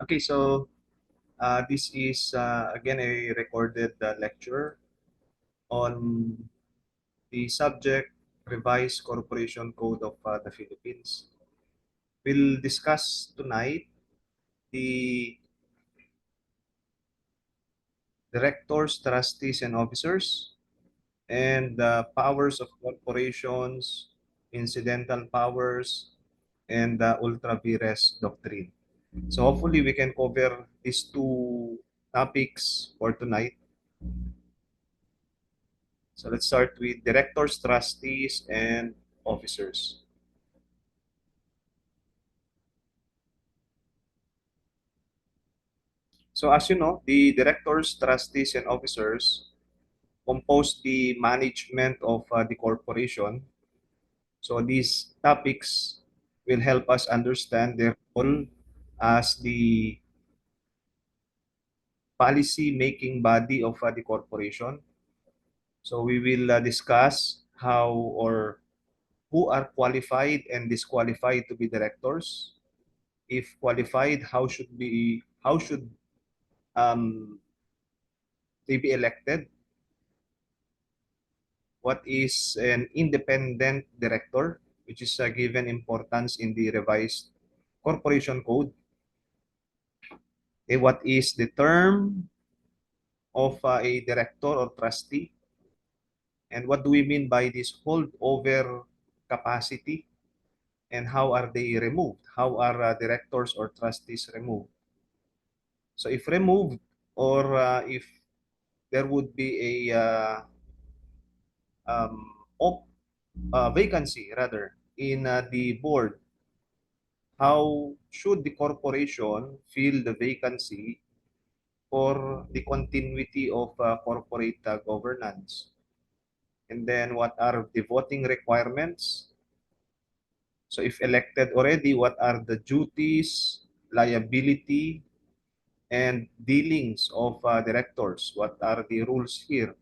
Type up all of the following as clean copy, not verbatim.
Okay, so this is again a recorded lecture on the subject Revised Corporation Code of the Philippines. We'll discuss tonight the directors, trustees, and officers, and the powers of corporations, incidental powers, and the ultra vires doctrine. So hopefully we can cover these two topics for tonight. So let's start with directors, trustees, and officers. So as you know, the directors, trustees, and officers compose the management of the corporation. So these topics will help us understand their role as the policy-making body of the corporation. So we will discuss how or who are qualified and disqualified to be directors. If qualified, how should they be elected? What is an independent director, which is given importance in the revised corporation code? Okay, what is the term of a director or trustee? And what do we mean by this holdover capacity? And how are they removed? How are directors or trustees removed? So if removed, or if there would be a um, op vacancy rather in the board, how should the corporation fill the vacancy for the continuity of corporate governance? And then what are the voting requirements? So if elected already, what are the duties, liability, and dealings of directors? What are the rules here?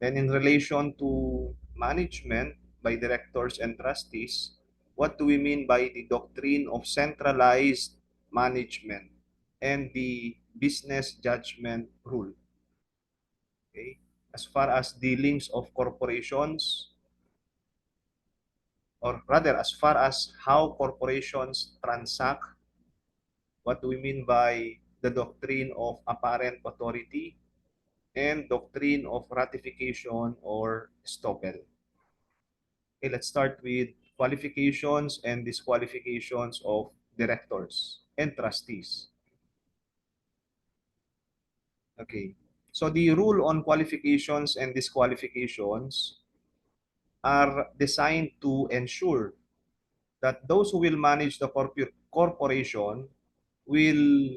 Then in relation to management by directors and trustees, what do we mean by the doctrine of centralized management and the business judgment rule? Okay? As far as dealings of corporations, or rather as far as how corporations transact, what do we mean by the doctrine of apparent authority and doctrine of ratification or estoppel? Okay, let's start with qualifications and disqualifications of directors and trustees. Okay. So the rule on qualifications and disqualifications are designed to ensure that those who will manage the corporation will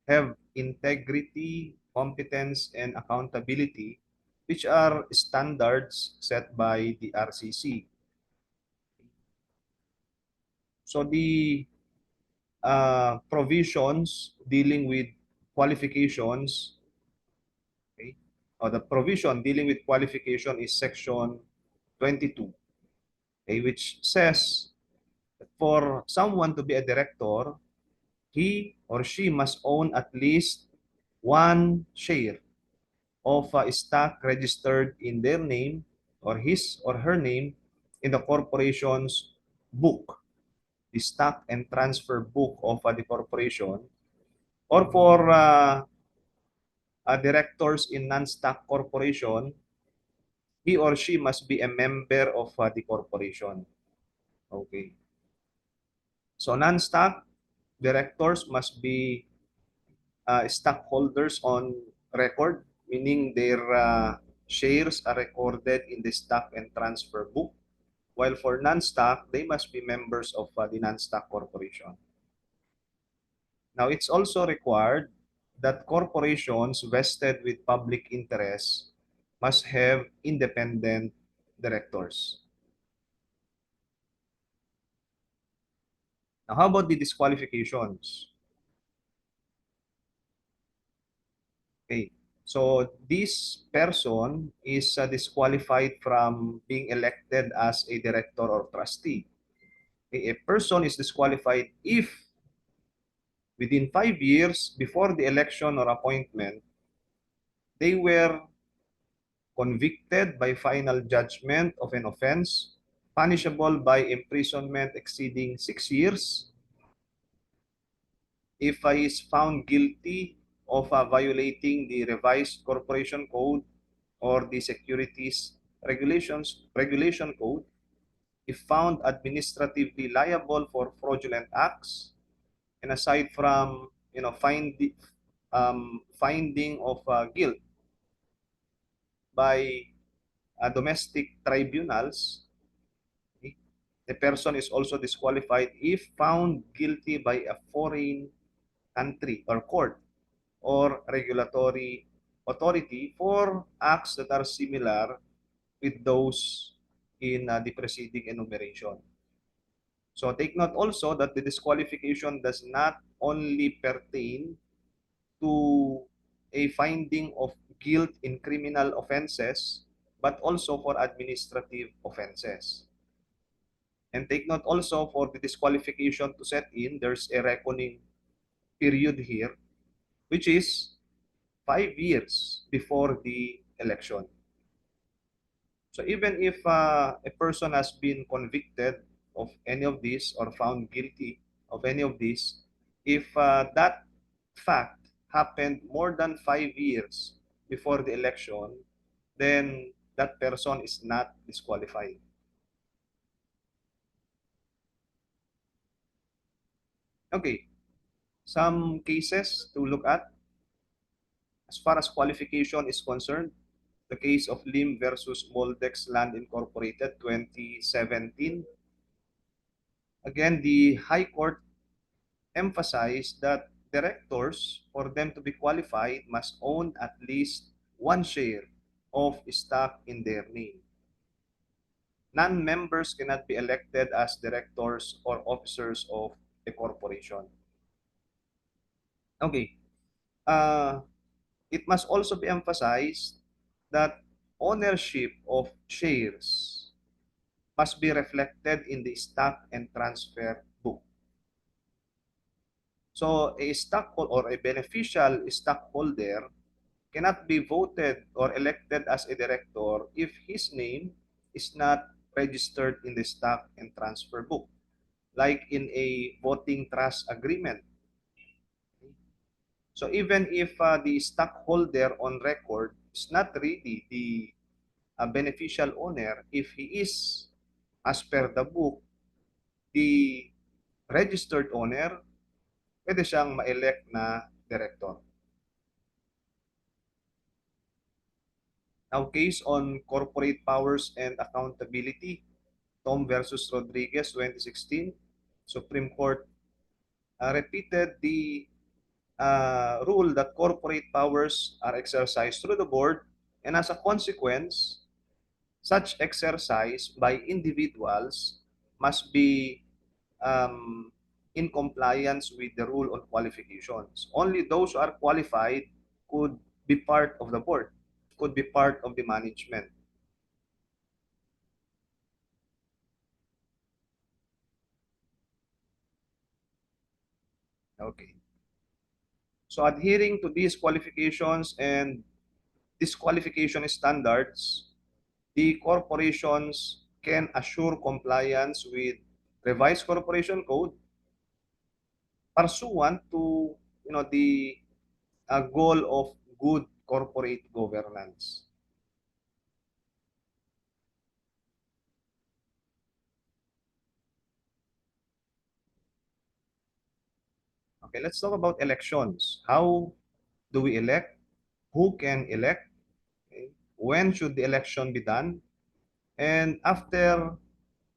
have integrity, competence, and accountability, which are standards set by the RCC. So the provisions dealing with qualifications, okay, or the provision dealing with qualification is section 22, okay, which says that for someone to be a director, he or she must own at least one share of stock registered in their name or his or her name in the corporation's book, the stock and transfer book of the corporation, or for directors in non-stock corporation, he or she must be a member of the corporation. Okay. So non-stock directors must be stockholders on record, meaning their shares are recorded in the stock and transfer book. While for non-stock, they must be members of the non-stock corporation. Now, it's also required that corporations vested with public interest must have independent directors. Now, how about the disqualifications? Okay. So this person is disqualified from being elected as a director or trustee. Okay. A person is disqualified if within 5 years before the election or appointment, they were convicted by final judgment of an offense punishable by imprisonment exceeding 6 years, if he is found guilty of violating the revised corporation code or the securities regulation code, if found administratively liable for fraudulent acts, and aside from finding of guilt by domestic tribunals, the person is also disqualified if found guilty by a foreign country or court or regulatory authority for acts that are similar with those in the preceding enumeration. So take note also that the disqualification does not only pertain to a finding of guilt in criminal offenses, but also for administrative offenses. And take note also, for the disqualification to set in, there's a reckoning period here, which is 5 years before the election. So even if a person has been convicted of any of these or found guilty of any of these, if that fact happened more than 5 years before the election, then that person is not disqualified. Okay, some cases to look at as far as qualification is concerned. The case of Lim versus Moldex Land Incorporated 2017. Again, the High Court emphasized that directors, for them to be qualified, must own at least one share of stock in their name. Non-members cannot be elected as directors or officers of a corporation. Okay. It must also be emphasized that ownership of shares must be reflected in the stock and transfer book. So a stockholder or a beneficial stockholder cannot be voted or elected as a director if his name is not registered in the stock and transfer book, like in a voting trust agreement. So even if the stockholder on record is not really the beneficial owner, if he is, as per the book, the registered owner, pwede siyang ma-elect na director. Now, case on corporate powers and accountability, Tom versus Rodriguez, 2016. Supreme Court repeated the rule that corporate powers are exercised through the board, and as a consequence, such exercise by individuals must be um, in compliance with the rule on qualifications. Only those who are qualified could be part of the board, could be part of the management. Okay. So adhering to these qualifications and disqualification standards, the corporations can assure compliance with revised corporation code pursuant to the goal of good corporate governance. Okay, let's talk about elections. How do we elect? Who can elect? Okay. When should the election be done? And after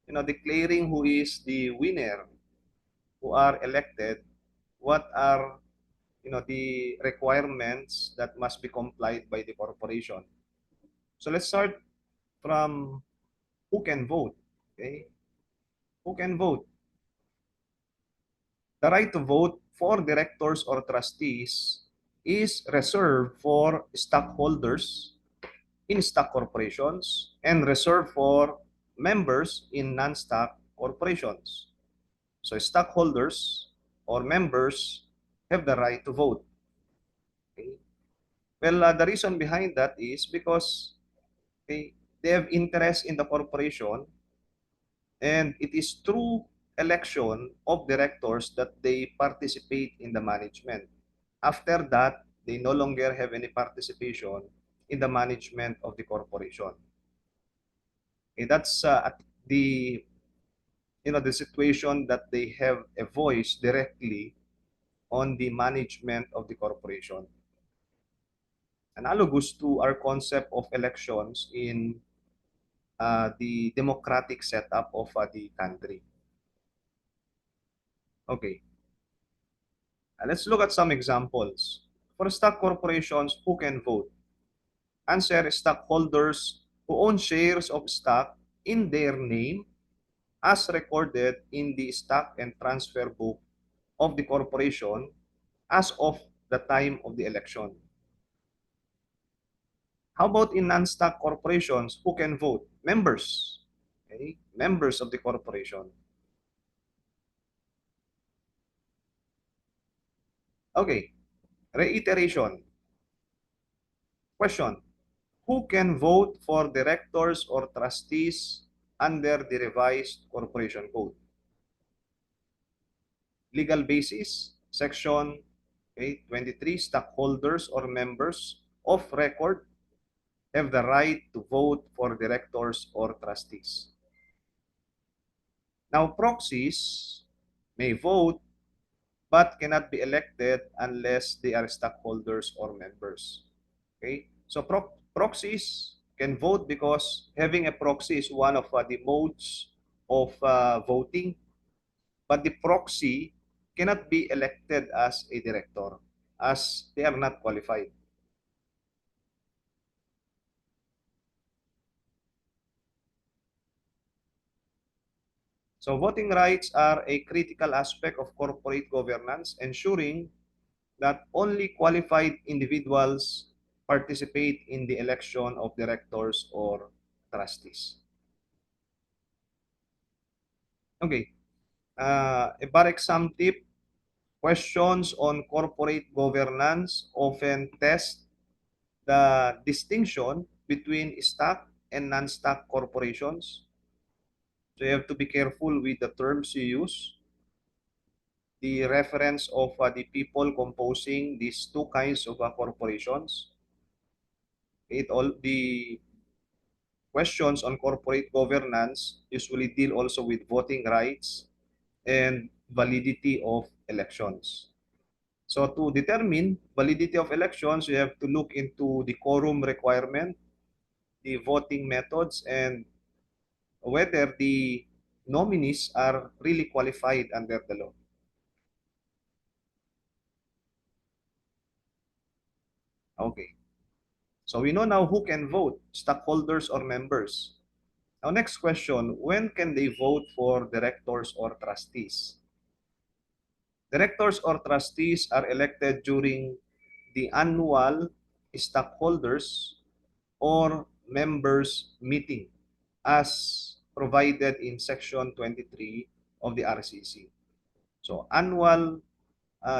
declaring who is the winner, who are elected, what are the requirements that must be complied by the corporation? So let's start from who can vote. Okay, who can vote? The right to vote for directors or trustees is reserved for stockholders in stock corporations and reserved for members in non-stock corporations. So stockholders or members have the right to vote. Okay? Well, the reason behind that is because, okay, they have interest in the corporation, and it is through election of directors that they participate in the management. After that, they no longer have any participation in the management of the corporation. Okay, that's the the situation that they have a voice directly on the management of the corporation. Analogous to our concept of elections in the democratic setup of the country. Okay, let's look at some examples. For stock corporations, who can vote? Answer: stockholders who own shares of stock in their name as recorded in the stock and transfer book of the corporation as of the time of the election. How about in non-stock corporations, who can vote? Members. Okay? Members of the corporation. Okay, reiteration. Question: who can vote for directors or trustees under the revised corporation code? Legal basis, section 23, stockholders or members of record have the right to vote for directors or trustees. Now, proxies may vote but cannot be elected unless they are stockholders or members. Okay? So proxies can vote because having a proxy is one of the modes of voting, but the proxy cannot be elected as a director as they are not qualified. So voting rights are a critical aspect of corporate governance, ensuring that only qualified individuals participate in the election of directors or trustees. Okay, a bar exam tip: questions on corporate governance often test the distinction between stock and non-stock corporations. So you have to be careful with the terms you use, the reference of the people composing these two kinds of corporations. It all the questions on corporate governance usually deal also with voting rights and validity of elections. So to determine validity of elections, you have to look into the quorum requirement, the voting methods, and whether the nominees are really qualified under the law. Okay. So we know now who can vote, stockholders or members. Now next question, when can they vote for directors or trustees? Directors or trustees are elected during the annual stockholders or members meeting as provided in section 23 of the RCC. So annual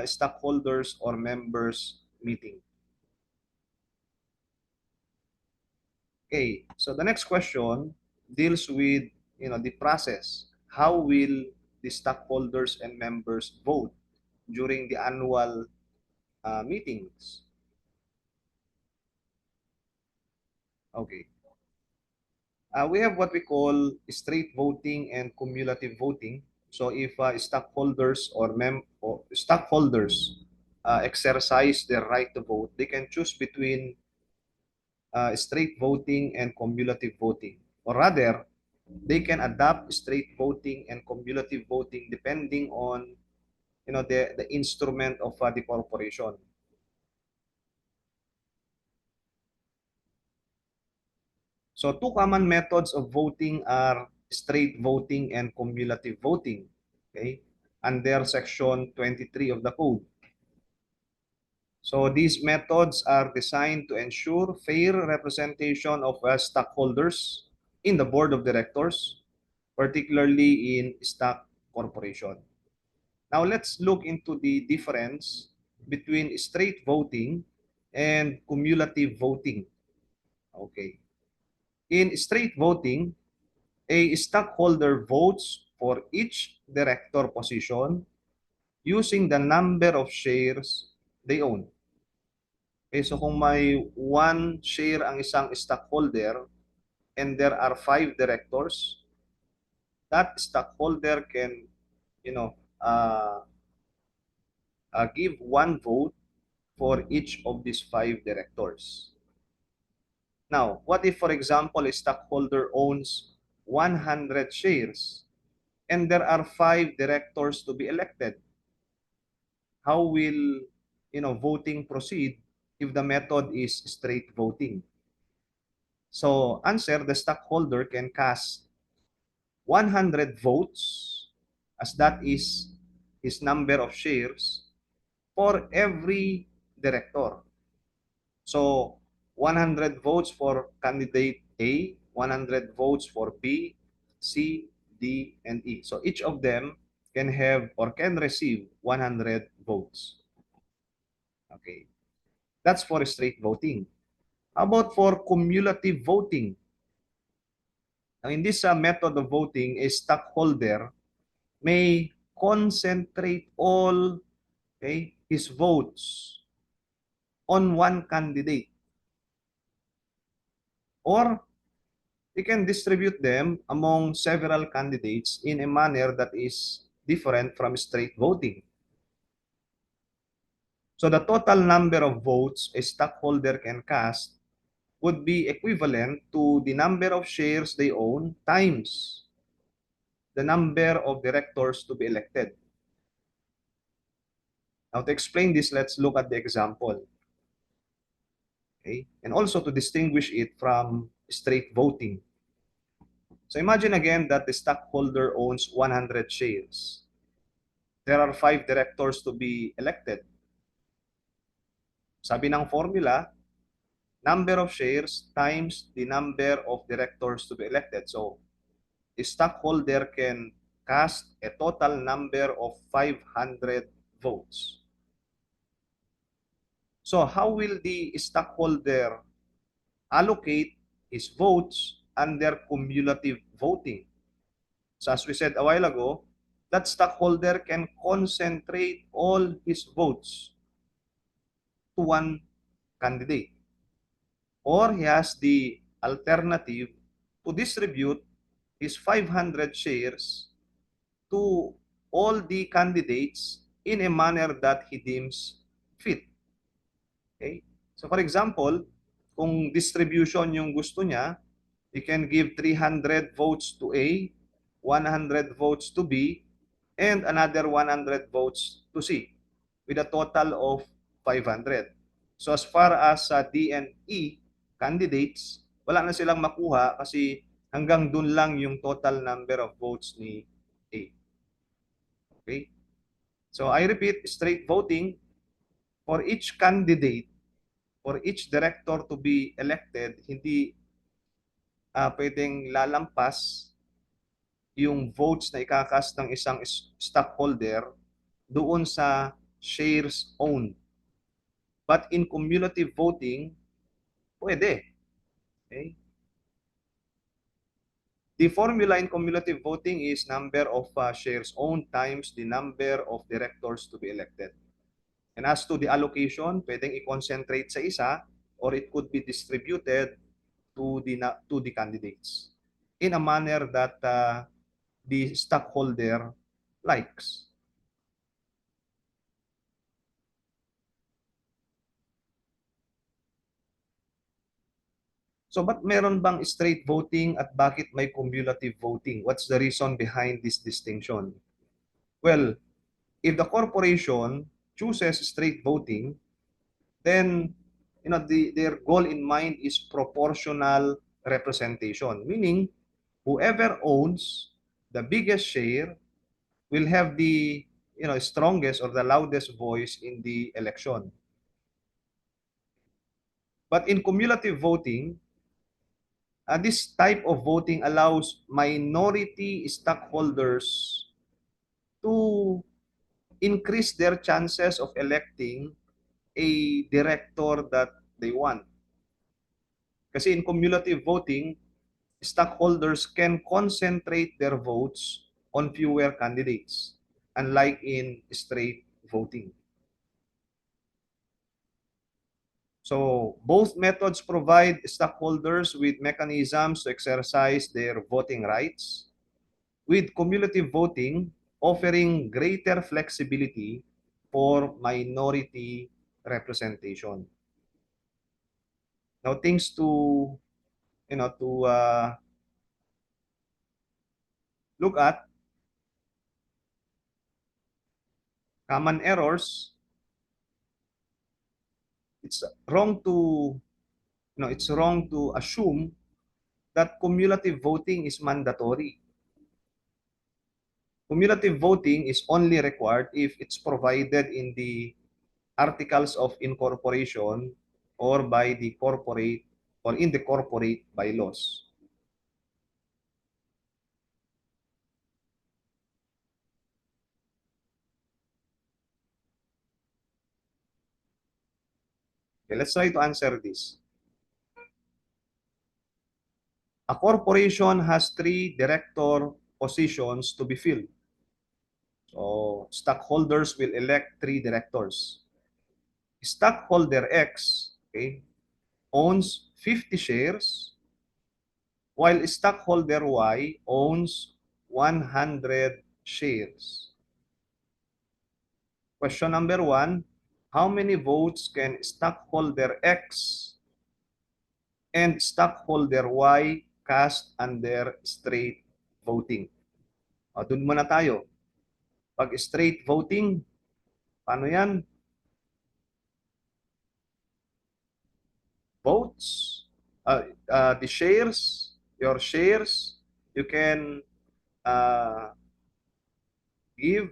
stockholders or members meeting. Okay, so the next question deals with the process. How will the stockholders and members vote during the annual meetings? Okay. We have what we call straight voting and cumulative voting. So if stockholders or stockholders exercise their right to vote, they can choose between straight voting and cumulative voting. Or rather, they can adopt straight voting and cumulative voting depending on the instrument of the corporation. So two common methods of voting are straight voting and cumulative voting, okay, under section 23 of the code. So these methods are designed to ensure fair representation of stockholders in the board of directors, particularly in stock corporation. Now let's look into the difference between straight voting and cumulative voting. Okay. In straight voting, a stockholder votes for each director position using the number of shares they own. Okay, so kung may one share ang isang stockholder and there are five directors, that stockholder can, you know, give one vote for each of these five directors. Now, what if, for example, a stockholder owns 100 shares and there are five directors to be elected? How will, voting proceed if the method is straight voting? So, answer, the stockholder can cast 100 votes, as that is his number of shares, for every director. So, 100 votes for candidate A, 100 votes for B, C, D, and E. So, each of them can have or can receive 100 votes. Okay. That's for straight voting. How about for cumulative voting? Now, in this method of voting, a stockholder may concentrate all, okay, his votes on one candidate, or he can distribute them among several candidates in a manner that is different from straight voting. So the total number of votes a stockholder can cast would be equivalent to the number of shares they own times the number of directors to be elected. Now, to explain this, let's look at the example. Okay? And also to distinguish it from straight voting. So imagine again that the stockholder owns 100 shares. There are five directors to be elected. Sabi ng formula, number of shares times the number of directors to be elected. So, the stockholder can cast a total number of 500 votes. So, how will the stockholder allocate his votes under cumulative voting? So, as we said a while ago, that stockholder can concentrate all his votes to one candidate. Or he has the alternative to distribute his 500 shares to all the candidates in a manner that he deems fit. Okay? So for example, kung distribution yung gusto niya, he can give 300 votes to A, 100 votes to B, and another 100 votes to C, with a total of 500. So as far as D and E candidates, wala na silang makuha kasi hanggang dun lang yung total number of votes ni A. Okay? So I repeat, straight voting, for each candidate, for each director to be elected, hindi pwedeng lalampas yung votes na ikakas ng isang stockholder doon sa shares owned. But in cumulative voting, pwede. Okay? The formula in cumulative voting is number of shares owned times the number of directors to be elected. And as to the allocation, pwedeng i-concentrate sa isa or it could be distributed to the candidates in a manner that the stockholder likes. So, ba't meron bang straight voting at bakit may cumulative voting? What's the reason behind this distinction? Well, if the corporation chooses straight voting, then their goal in mind is proportional representation, meaning whoever owns the biggest share will have the strongest or the loudest voice in the election. But in cumulative voting, this type of voting allows minority stockholders to increase their chances of electing a director that they want. Kasi in cumulative voting, stockholders can concentrate their votes on fewer candidates, unlike in straight voting. So both methods provide stockholders with mechanisms to exercise their voting rights, with cumulative voting offering greater flexibility for minority representation. Now, things to look at: common errors. It's wrong to it's wrong to assume that cumulative voting is mandatory. Cumulative voting is only required if it's provided in the articles of incorporation or by the corporate or in the corporate bylaws. Okay, let's try to answer this. A corporation has 3 director positions to be filled. So stockholders will elect 3 directors. Stockholder X, okay, owns 50 shares, while stockholder Y owns 100 shares. Question number 1, how many votes can stockholder X and stockholder Y cast under straight voting? O, dun muna tayo. Pag straight voting, paano yan? Votes, the shares, your shares, you can uh, give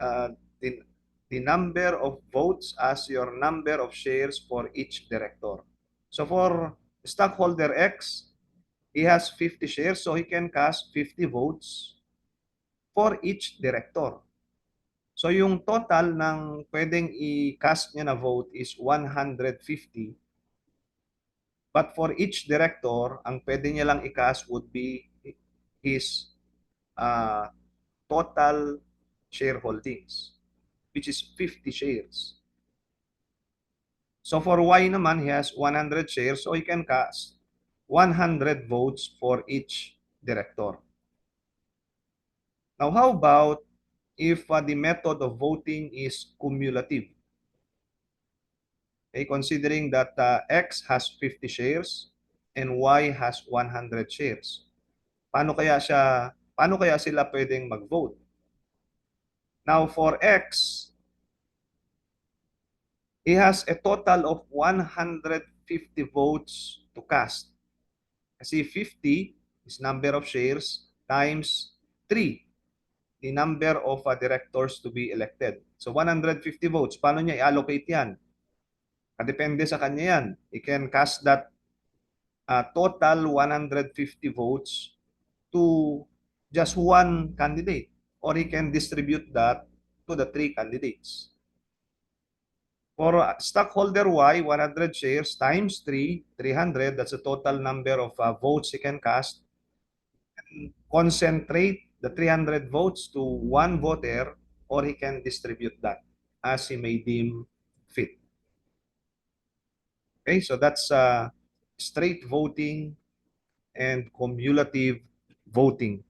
uh, the, the number of votes as your number of shares for each director. So for stockholder X, he has 50 shares, so he can cast 50 votes for each director. So yung total ng pwedeng i-cast niya na vote is 150. But for each director, ang pwede niya lang i-cast would be his uh, total shareholdings, which is 50 shares. So for Y naman, he has 100 shares, so he can cast 100 votes for each director. Now, how about if the method of voting is cumulative? Okay, considering that X has 50 shares and Y has 100 shares. Paano kaya sila pwedeng mag-vote? Now, for X, he has a total of 150 votes to cast. Kasi 50 is number of shares times 3, the number of directors to be elected. So 150 votes. Paano niya i-allocate yan? Depende sa kanya yan. He can cast that total 150 votes to just one candidate, or he can distribute that to the 3 candidates. For stockholder Y, 100 shares times 3, 300, that's the total number of votes he can cast. And concentrate the 300 votes to one voter, or he can distribute that as he may deem fit. Okay, so that's straight voting and cumulative voting.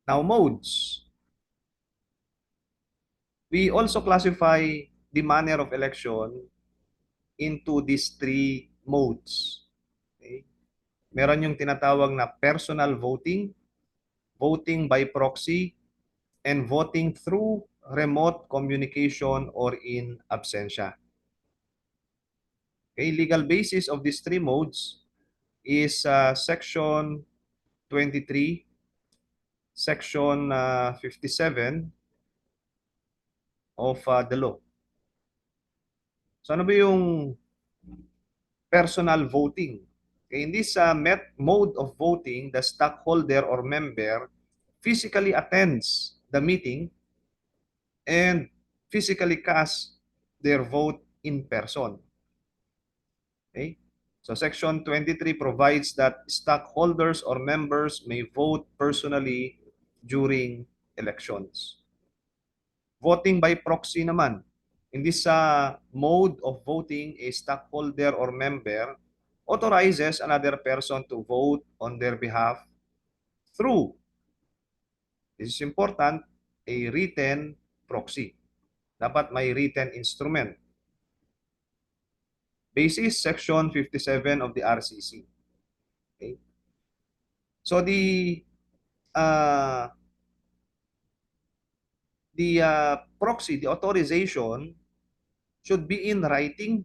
Now, modes. We also classify the manner of election into these 3 modes. Okay? Meron yung tinatawag na personal voting, voting by proxy, and voting through remote communication or in absentia. Okay, legal basis of these 3 modes is Section 23, Section 57 of the law. So ano ba yung personal voting. Okay, in this mode of voting, the stockholder or member physically attends the meeting and physically cast their vote in person. Okay? So Section 23 provides that stockholders or members may vote personally during elections. Voting by proxy naman. In this mode of voting, a stockholder or member authorizes another person to vote on their behalf through, this is important, a written proxy. Dapat may written instrument. Basis Section 57 of the RCC. Okay? So uh, the proxy, the authorization should be in writing,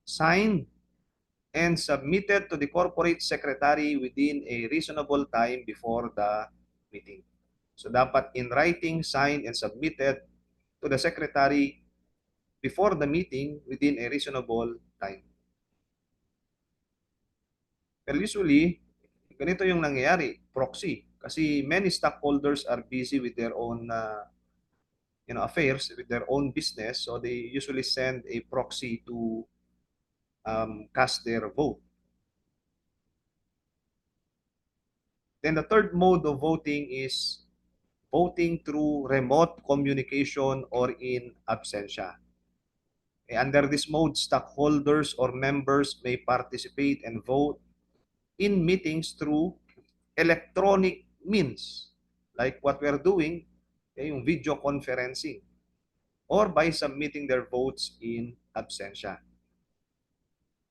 signed, and submitted to the corporate secretary within a reasonable time before the meeting. So dapat in writing, signed, and submitted to the secretary before the meeting within a reasonable time. Pero usually, ganito yung nangyayari, proxy. Kasi many stockholders are busy with their own affairs, with their own business, so they usually send a proxy to cast their vote. Then the third mode of voting is voting through remote communication or in absentia. Under this mode, stockholders or members may participate and vote in meetings through electronic means, like what we're doing, yung video conferencing, or by submitting their votes in absentia.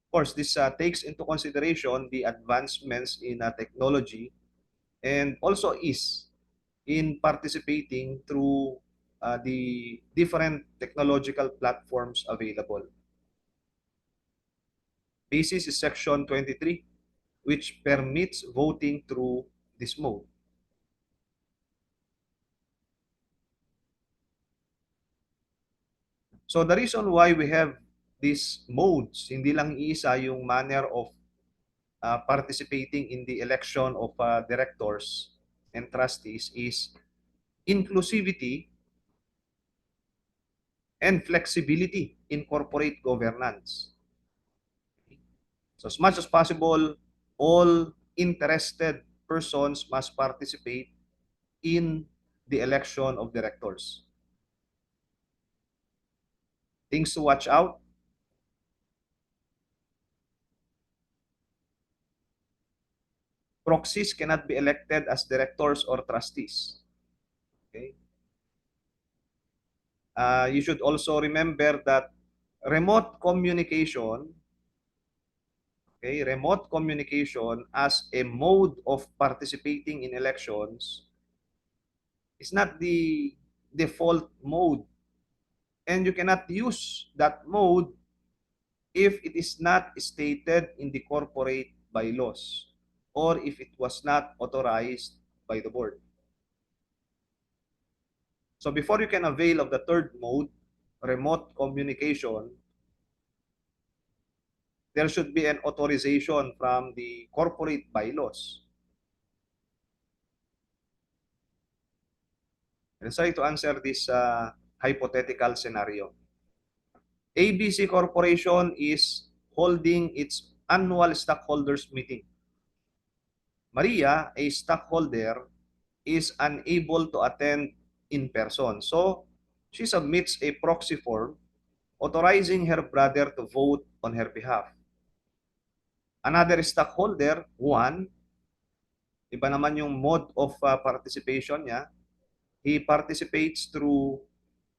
Of course, this takes into consideration the advancements in technology and also is in participating through the different technological platforms available. Basis is Section 23, which permits voting through this mode. So the reason why we have these modes, hindi lang isa yung manner of participating in the election of directors and trustees, is inclusivity and flexibility in corporate governance. So as much as possible, all interested persons must participate in the election of directors. Things to watch out: proxies cannot be elected as directors or trustees. Okay? You should also remember that remote communication, okay, remote communication as a mode of participating in elections is not the default mode. And you cannot use that mode if it is not stated in the corporate bylaws or if it was not authorized by the board. So before you can avail of the third mode, remote communication, there should be an authorization from the corporate bylaws. Let's try to answer this hypothetical scenario. ABC Corporation is holding its annual stockholders meeting. Maria, a stockholder, is unable to attend in person. So, she submits a proxy form authorizing her brother to vote on her behalf. Another stockholder, Juan, iba naman yung mode of participation niya. He participates through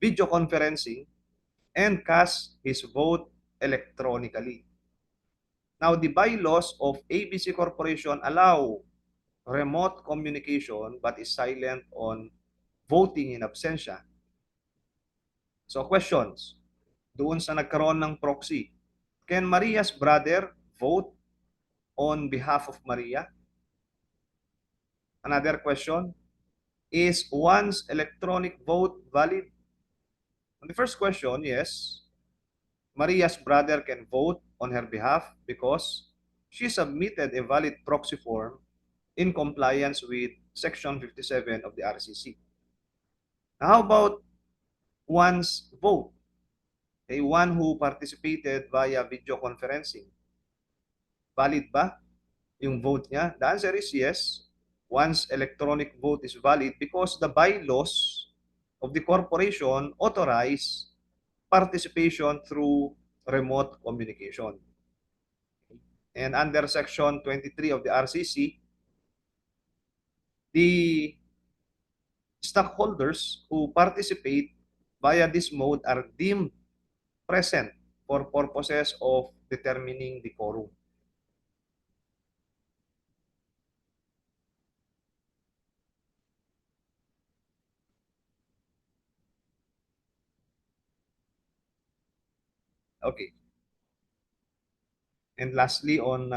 video conferencing and casts his vote electronically. Now, the bylaws of ABC Corporation allow remote communication but is silent on voting in absentia. So, questions. Doon sa nagkaroon ng proxy, can Maria's brother vote on behalf of Maria? Another question, is one's electronic vote valid? On the first question, yes. Maria's brother can vote on her behalf because she submitted a valid proxy form in compliance with Section 57 of the RCC. How about one's vote? A one who participated via video conferencing. Valid ba yung vote niya? The answer is yes. One's electronic vote is valid because the bylaws of the corporation authorize participation through remote communication. And under Section 23 of the RCC, the stockholders who participate via this mode are deemed present for purposes of determining the quorum. Okay. And lastly, on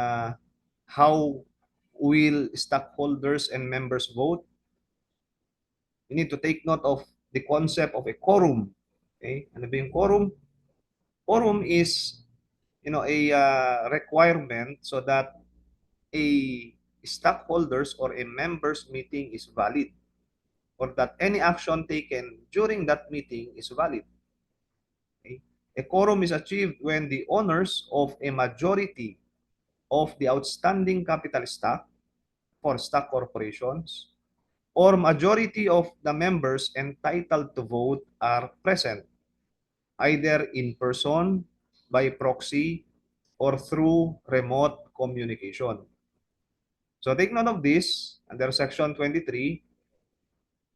how will stockholders and members vote, you need to take note of the concept of a quorum. Okay? Ano ba yung quorum? Quorum is, a requirement so that a stockholders or a members meeting is valid, or that any action taken during that meeting is valid. Okay? A quorum is achieved when the owners of a majority of the outstanding capital stock for stock corporations or majority of the members entitled to vote are present, either in person, by proxy, or through remote communication. So take note of this under Section 23.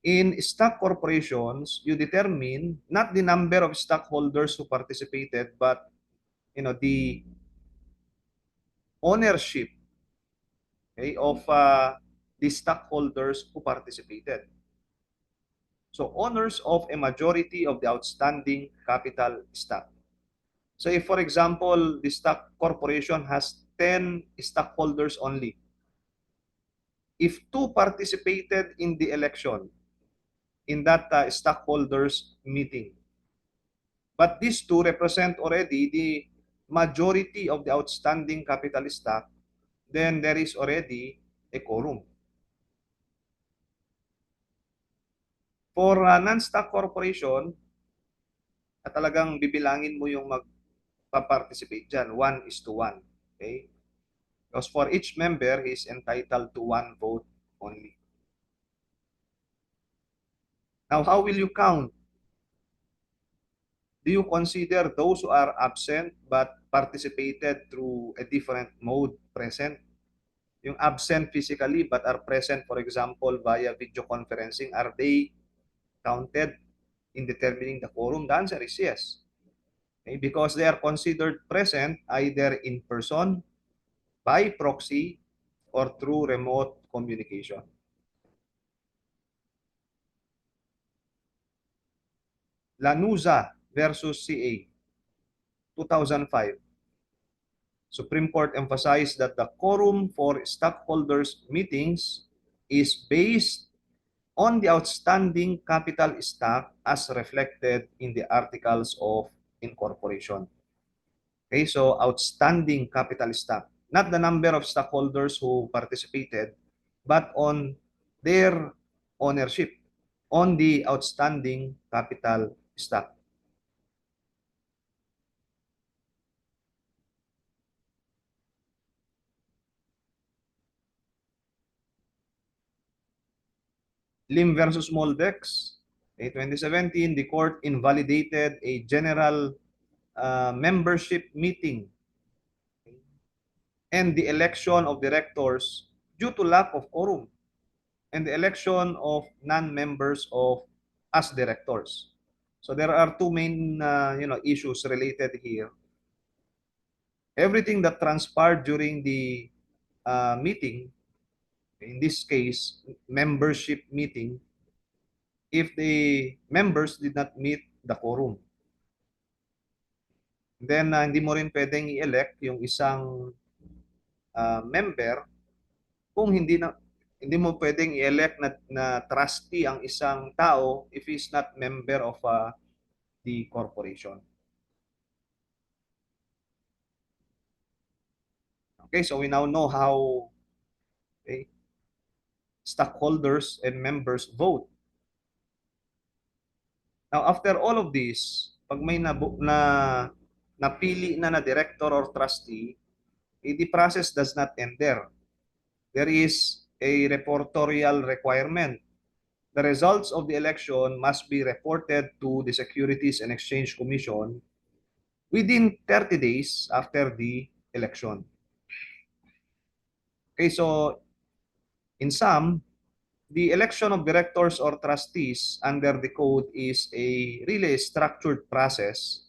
In stock corporations, you determine not the number of stockholders who participated, but the ownership, okay, of the stockholders who participated. So owners of a majority of the outstanding capital stock. So if, for example, the stock corporation has 10 stockholders only, if two participated in the election in that stockholders meeting, but these two represent already the majority of the outstanding capital stock, then there is already a quorum. For non-stock corporation, talagang bibilangin mo yung magpa-participate dyan, 1:1. Okay? Because for each member, he is entitled to one vote only. Now, how will you count? Do you consider those who are absent but participated through a different mode present? Yung absent physically but are present, for example, via video conferencing, are they counted in determining the quorum? The answer is yes. Okay? Because they are considered present either in person, by proxy, or through remote communication. Lanuza versus CA, 2005. Supreme Court emphasized that the quorum for stockholders meetings is based on the outstanding capital stock as reflected in the articles of incorporation. Okay, so outstanding capital stock, not the number of stockholders who participated, but on their ownership, on the outstanding capital stock. Lim versus Moldex, 2017, the court invalidated a general membership meeting and the election of directors due to lack of quorum and the election of non-members of as directors. So there are two main issues related here. Everything that transpired during the meeting, in this case, membership meeting, if the members did not meet the quorum, then hindi mo rin pwedeng i-elect yung isang member kung hindi mo pwedeng i-elect na trustee ang isang tao if he's not member of the corporation. Okay, so we now know how, okay, stockholders and members vote. Now, after all of this, pag may napili na director or trustee, the process does not end there. There is a reportorial requirement. The results of the election must be reported to the Securities and Exchange Commission within 30 days after the election. Okay, so in sum, the election of directors or trustees under the code is a really structured process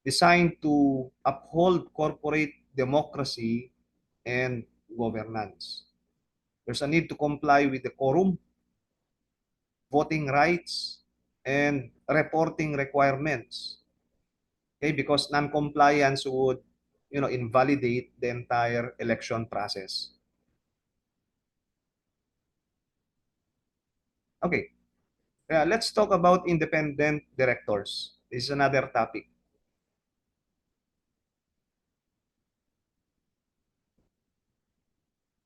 designed to uphold corporate democracy and governance. There's a need to comply with the quorum, voting rights, and reporting requirements. Okay, because non-compliance would, invalidate the entire election process. Okay, let's talk about independent directors. This is another topic.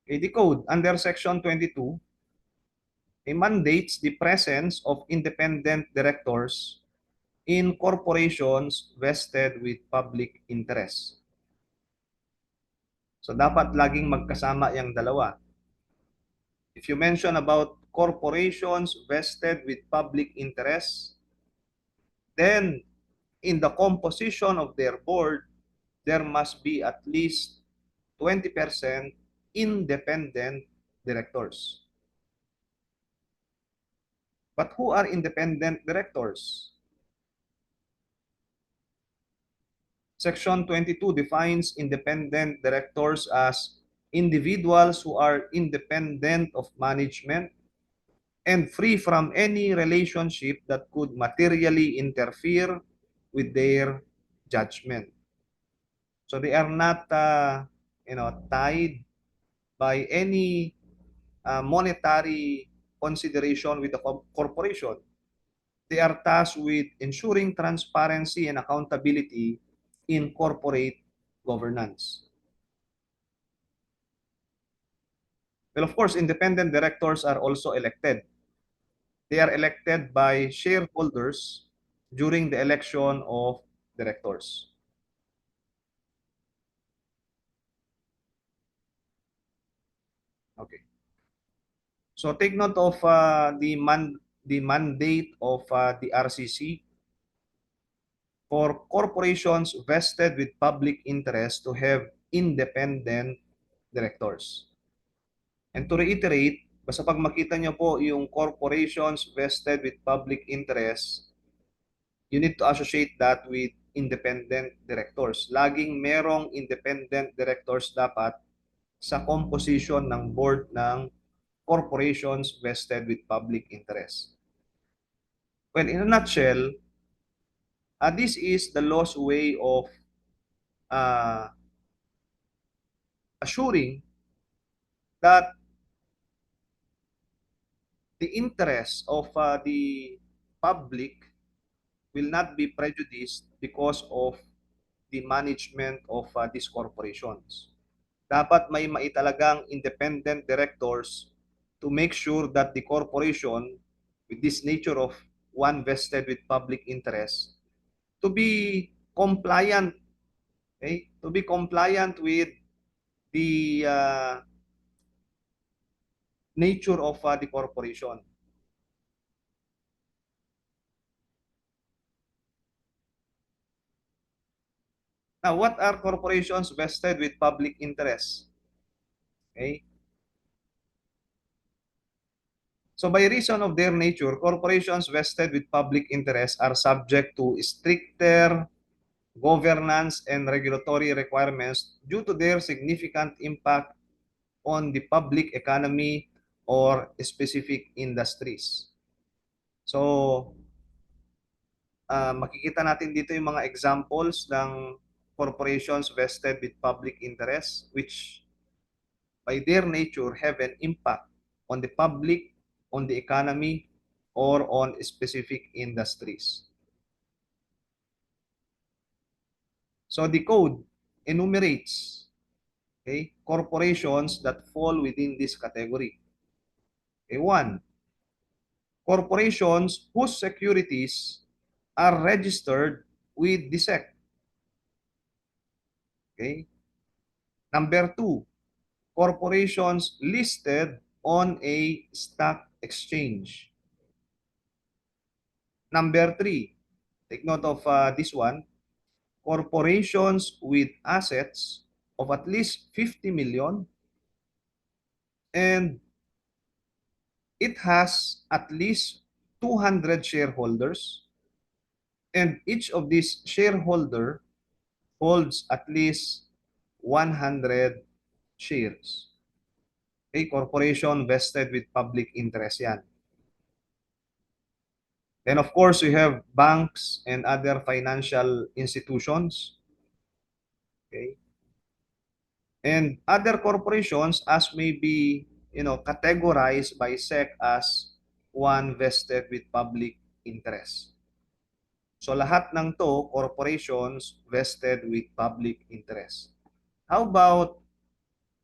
Okay, the code under Section 22, it mandates the presence of independent directors in corporations vested with public interest. So dapat laging magkasama yung dalawa. If you mention about corporations vested with public interest, then in the composition of their board, there must be at least 20% independent directors. But who are independent directors? Section 22 defines independent directors as individuals who are independent of management and free from any relationship that could materially interfere with their judgment. So they are not, tied by any monetary consideration with the corporation. They are tasked with ensuring transparency and accountability in corporate governance. Well, of course, independent directors are also elected. They are elected by shareholders during the election of directors. Okay. So take note of the mandate of the RCC for corporations vested with public interest to have independent directors. And to reiterate, basta pag makita nyo po yung corporations vested with public interest, you need to associate that with independent directors. Laging merong independent directors dapat sa composition ng board ng corporations vested with public interest. Well, in a nutshell, this is the law's way of uh, assuring that the interest of the public will not be prejudiced because of the management of these corporations. Dapat may maitalagang independent directors to make sure that the corporation with this nature of one vested with public interest to be compliant, okay? To be compliant with the nature of the corporation. Now, what are corporations vested with public interest? Okay? So by reason of their nature, corporations vested with public interest are subject to stricter governance and regulatory requirements due to their significant impact on the public economy or specific industries. So, makikita natin dito yung mga examples ng corporations vested with public interest which by their nature have an impact on the public, on the economy, or on specific industries. So the code enumerates Okay? Corporations that fall within this category. Okay, one, corporations whose securities are registered with the SEC. Okay? Number two, corporations listed on a stock exchange. Number three, take note of this one, corporations with assets of at least 50 million and it has at least 200 shareholders and each of these shareholder holds at least 100 shares. A corporation vested with public interest yan. Then of course, we have banks and other financial institutions. Okay? And other corporations as may be, categorized by SEC as one vested with public interest. So lahat ng to, corporations vested with public interest. How about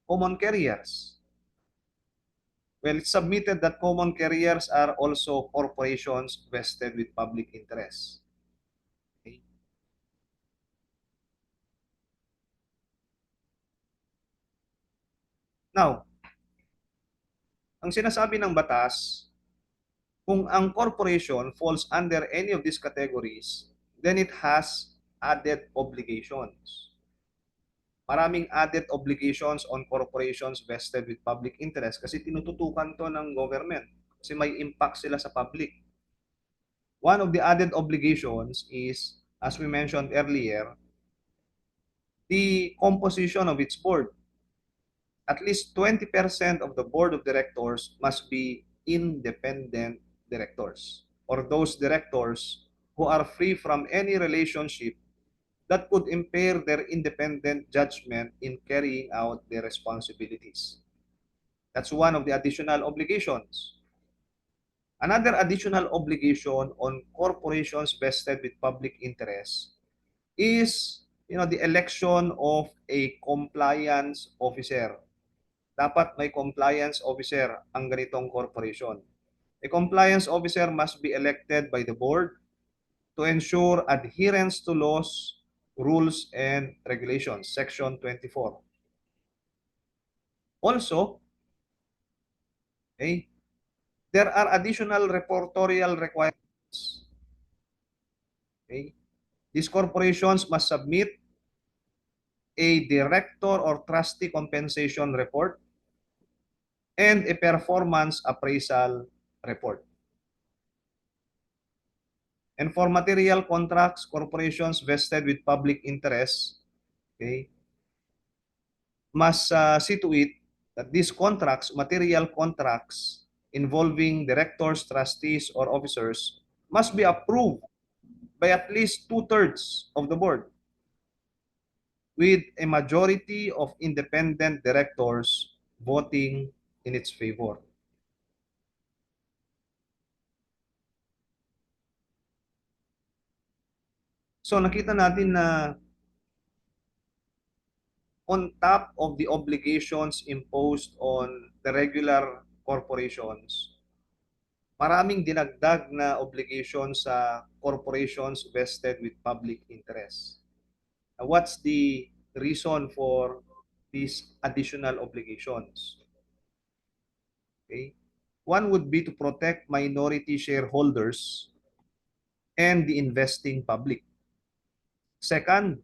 common carriers? Well, it's submitted that common carriers are also corporations vested with public interest. Okay? Now, ang sinasabi ng batas, kung ang corporation falls under any of these categories, then it has added obligations. Maraming added obligations on corporations vested with public interest kasi tinututukan to ng government kasi may impact sila sa public. One of the added obligations is, as we mentioned earlier, the composition of its board. At least 20% of the board of directors must be independent directors or those directors who are free from any relationship that could impair their independent judgment in carrying out their responsibilities. That's one of the additional obligations. Another additional obligation on corporations vested with public interest is the election of a compliance officer. Dapat may compliance officer ang ganitong corporation. A compliance officer must be elected by the board to ensure adherence to laws, rules, and regulations, Section 24. Also, okay, there are additional reportorial requirements. Okay? These corporations must submit a director or trustee compensation report and a performance appraisal report. And for material contracts, corporations vested with public interest, okay, must see to it that these contracts, material contracts involving directors, trustees, or officers must be approved by at least two-thirds of the board with a majority of independent directors voting in its favor. So nakita natin na on top of the obligations imposed on the regular corporations, maraming dinagdag na obligation sa corporations vested with public interest. What's the reason for these additional obligations? Okay. One would be to protect minority shareholders and the investing public. Second,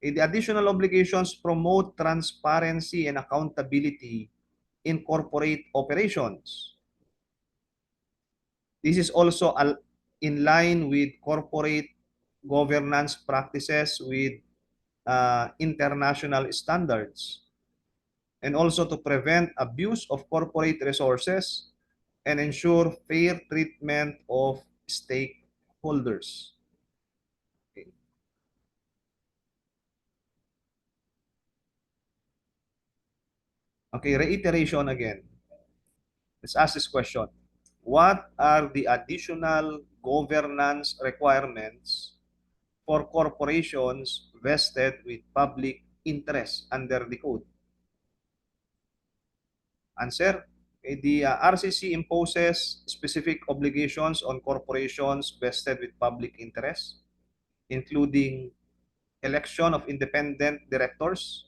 the additional obligations promote transparency and accountability in corporate operations. This is also in line with corporate governance practices with international standards, and also to prevent abuse of corporate resources and ensure fair treatment of stakeholders. Okay. Okay, reiteration again. Let's ask this question. What are the additional governance requirements for corporations vested with public interest under the code? Answer, okay, the RCC imposes specific obligations on corporations vested with public interest, including election of independent directors,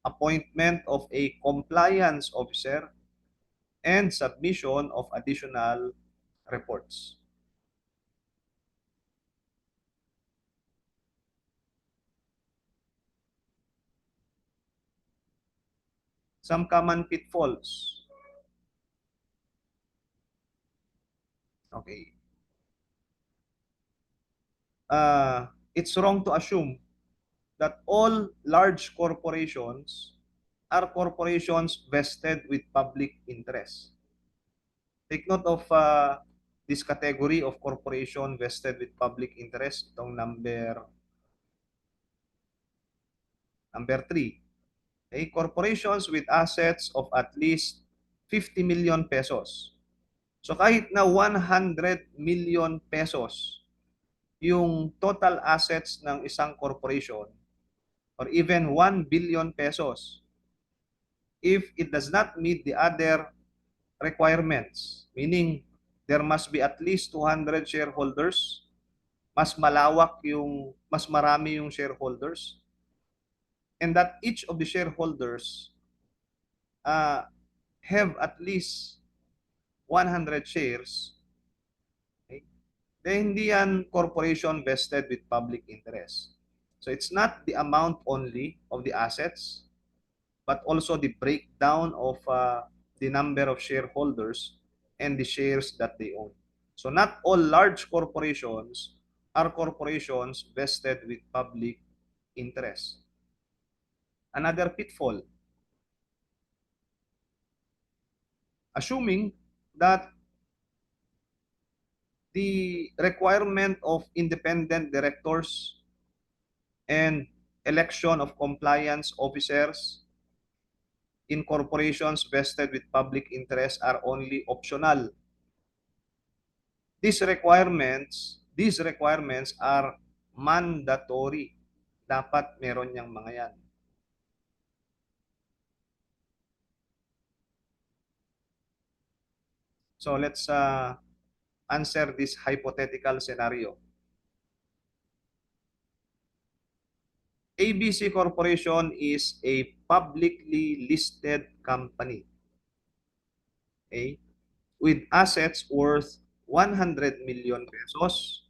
appointment of a compliance officer, and submission of additional reports. Some common pitfalls. Okay. It's wrong to assume that all large corporations are corporations vested with public interest. Take note of this category of corporation vested with public interest, itong number 3. Okay, corporations with assets of at least 50 million pesos. So kahit na 100 million pesos yung total assets ng isang corporation or even 1 billion pesos, if it does not meet the other requirements, meaning there must be at least 200 shareholders, mas marami yung shareholders, and that each of the shareholders uh, have at least 100 shares, okay, then hindi yan corporation vested with public interest. So it's not the amount only of the assets, but also the breakdown of the number of shareholders and the shares that they own. So not all large corporations are corporations vested with public interest. Another pitfall, assuming that the requirement of independent directors and election of compliance officers in corporations vested with public interest are only optional. These requirements are mandatory. Dapat meron niyang mga yan. So let's answer this hypothetical scenario. ABC Corporation is a publicly listed company, okay, with assets worth 100 million pesos.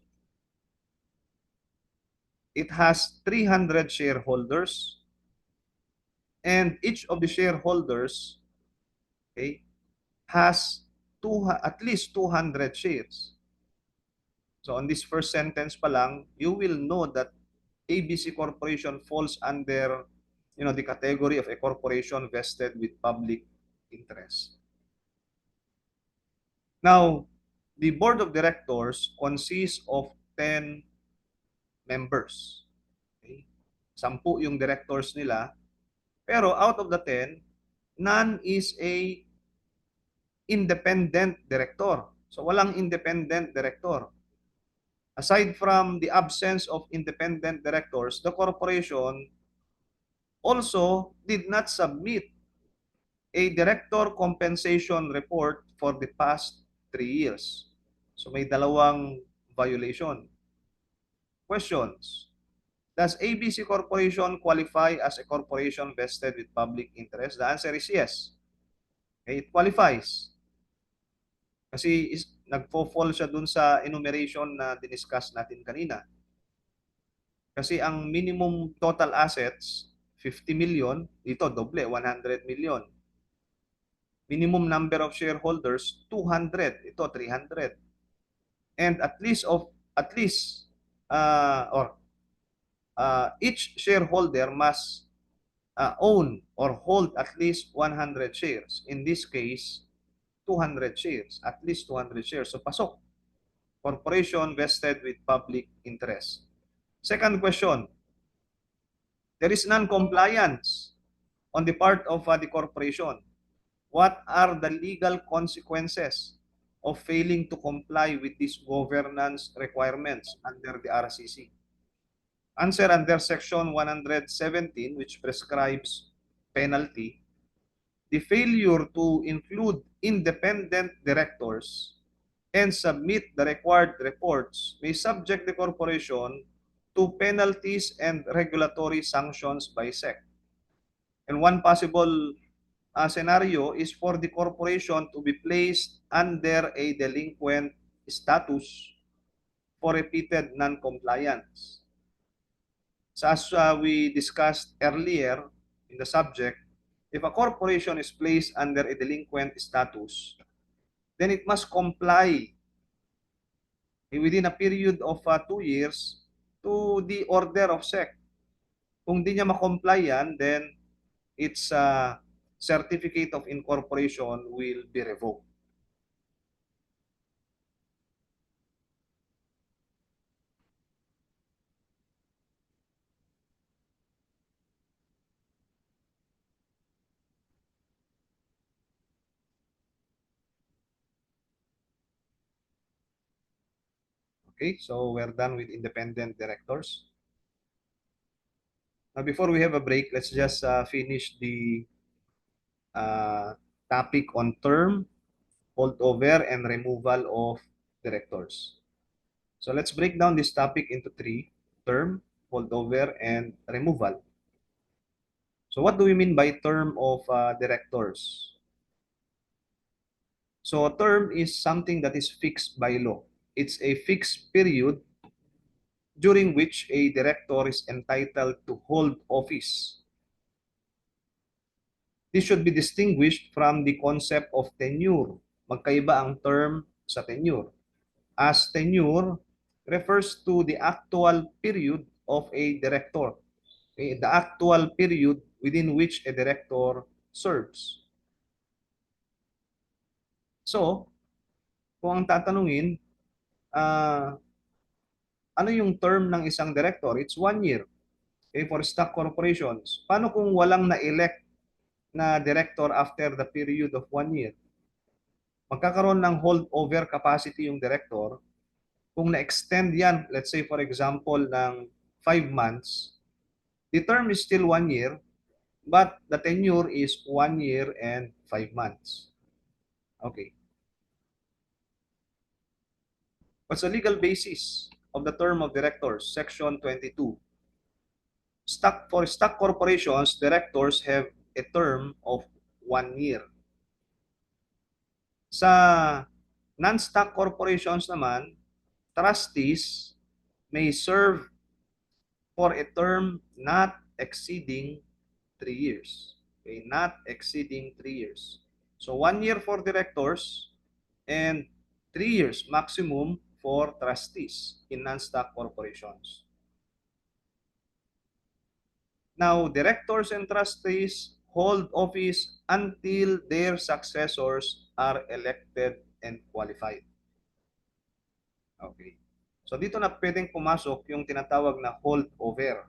It has 300 shareholders, and each of the shareholders, okay, has at least 200 shares. So on this first sentence pa lang, you will know that ABC Corporation falls under, the category of a corporation vested with public interest. Now, the board of directors consists of 10 members. Okay? 10 yung directors nila, pero out of the 10, none is a independent director. So walang independent director. Aside from the absence of independent directors, the corporation also did not submit a director compensation report for the past 3 years. So may dalawang violation. Questions. Does ABC Corporation qualify as a corporation vested with public interest? The answer is yes. Okay, it qualifies. Kasi nagfo-fall siya dun sa enumeration na diniscuss natin kanina. Kasi ang minimum total assets, 50 million, dito doble, 100 million. Minimum number of shareholders, 200, ito 300. And at least each shareholder must own or hold at least 100 shares. In this case, 200 shares, at least 200 shares. So pasok. Corporation vested with public interest. Second question, there is non-compliance on the part of the corporation. What are the legal consequences of failing to comply with these governance requirements under the RCC? answer under Section 117, which prescribes penalty, the failure to include independent directors and submit the required reports may subject the corporation to penalties and regulatory sanctions by SEC. And one possible scenario is for the corporation to be placed under a delinquent status for repeated non-compliance. So as we discussed earlier in the subject, if a corporation is placed under a delinquent status, then it must comply within a period of 2 years to the order of SEC. Kung di niya ma-comply yan, then its certificate of incorporation will be revoked. Okay, so we're done with independent directors. Now, before we have a break, let's just finish the uh, topic on term, holdover, and removal of directors. So let's break down this topic into three: term, holdover, and removal. So what do we mean by term of directors? So a term is something that is fixed by law. It's a fixed period during which a director is entitled to hold office. This should be distinguished from the concept of tenure. Magkaiba ang term sa tenure. As tenure refers to the actual period of a director. Okay? The actual period within which a director serves. So, kung ang tatanungin, uh, ano yung term ng isang director? It's 1 year. Okay, for stock corporations. Paano kung walang na-elect na director after the period of 1 year? Magkakaroon ng holdover capacity yung director. Kung na-extend yan, let's say for example, ng 5 months, the term is still 1 year, but the tenure is 1 year and 5 months. Okay. What's the legal basis of the term of directors? Section 22. For stock corporations, directors have a term of 1 year. Sa non-stock corporations naman, trustees may serve for a term not exceeding 3 years. Okay, not exceeding 3 years. So 1 year for directors and 3 years maximum for trustees in non-stock corporations. Now, directors and trustees hold office until their successors are elected and qualified. Okay. So dito na pwedeng pumasok yung tinatawag na holdover.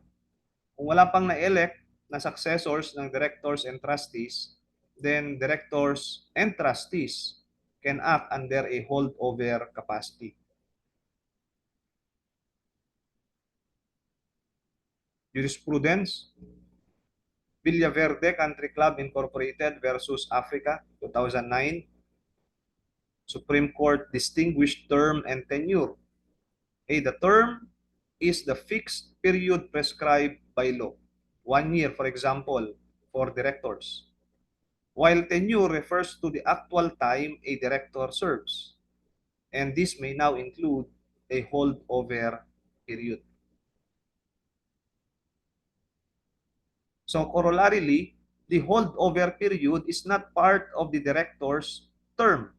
Kung wala pang na-elect na successors ng directors and trustees, then directors and trustees can act under a holdover capacity. Jurisprudence, Villaverde Country Club Incorporated versus Africa, 2009. Supreme Court distinguished term and tenure. Okay, the term is the fixed period prescribed by law. 1 year, for example, for directors. While tenure refers to the actual time a director serves. And this may now include a holdover period. So corollarily, the holdover period is not part of the director's term,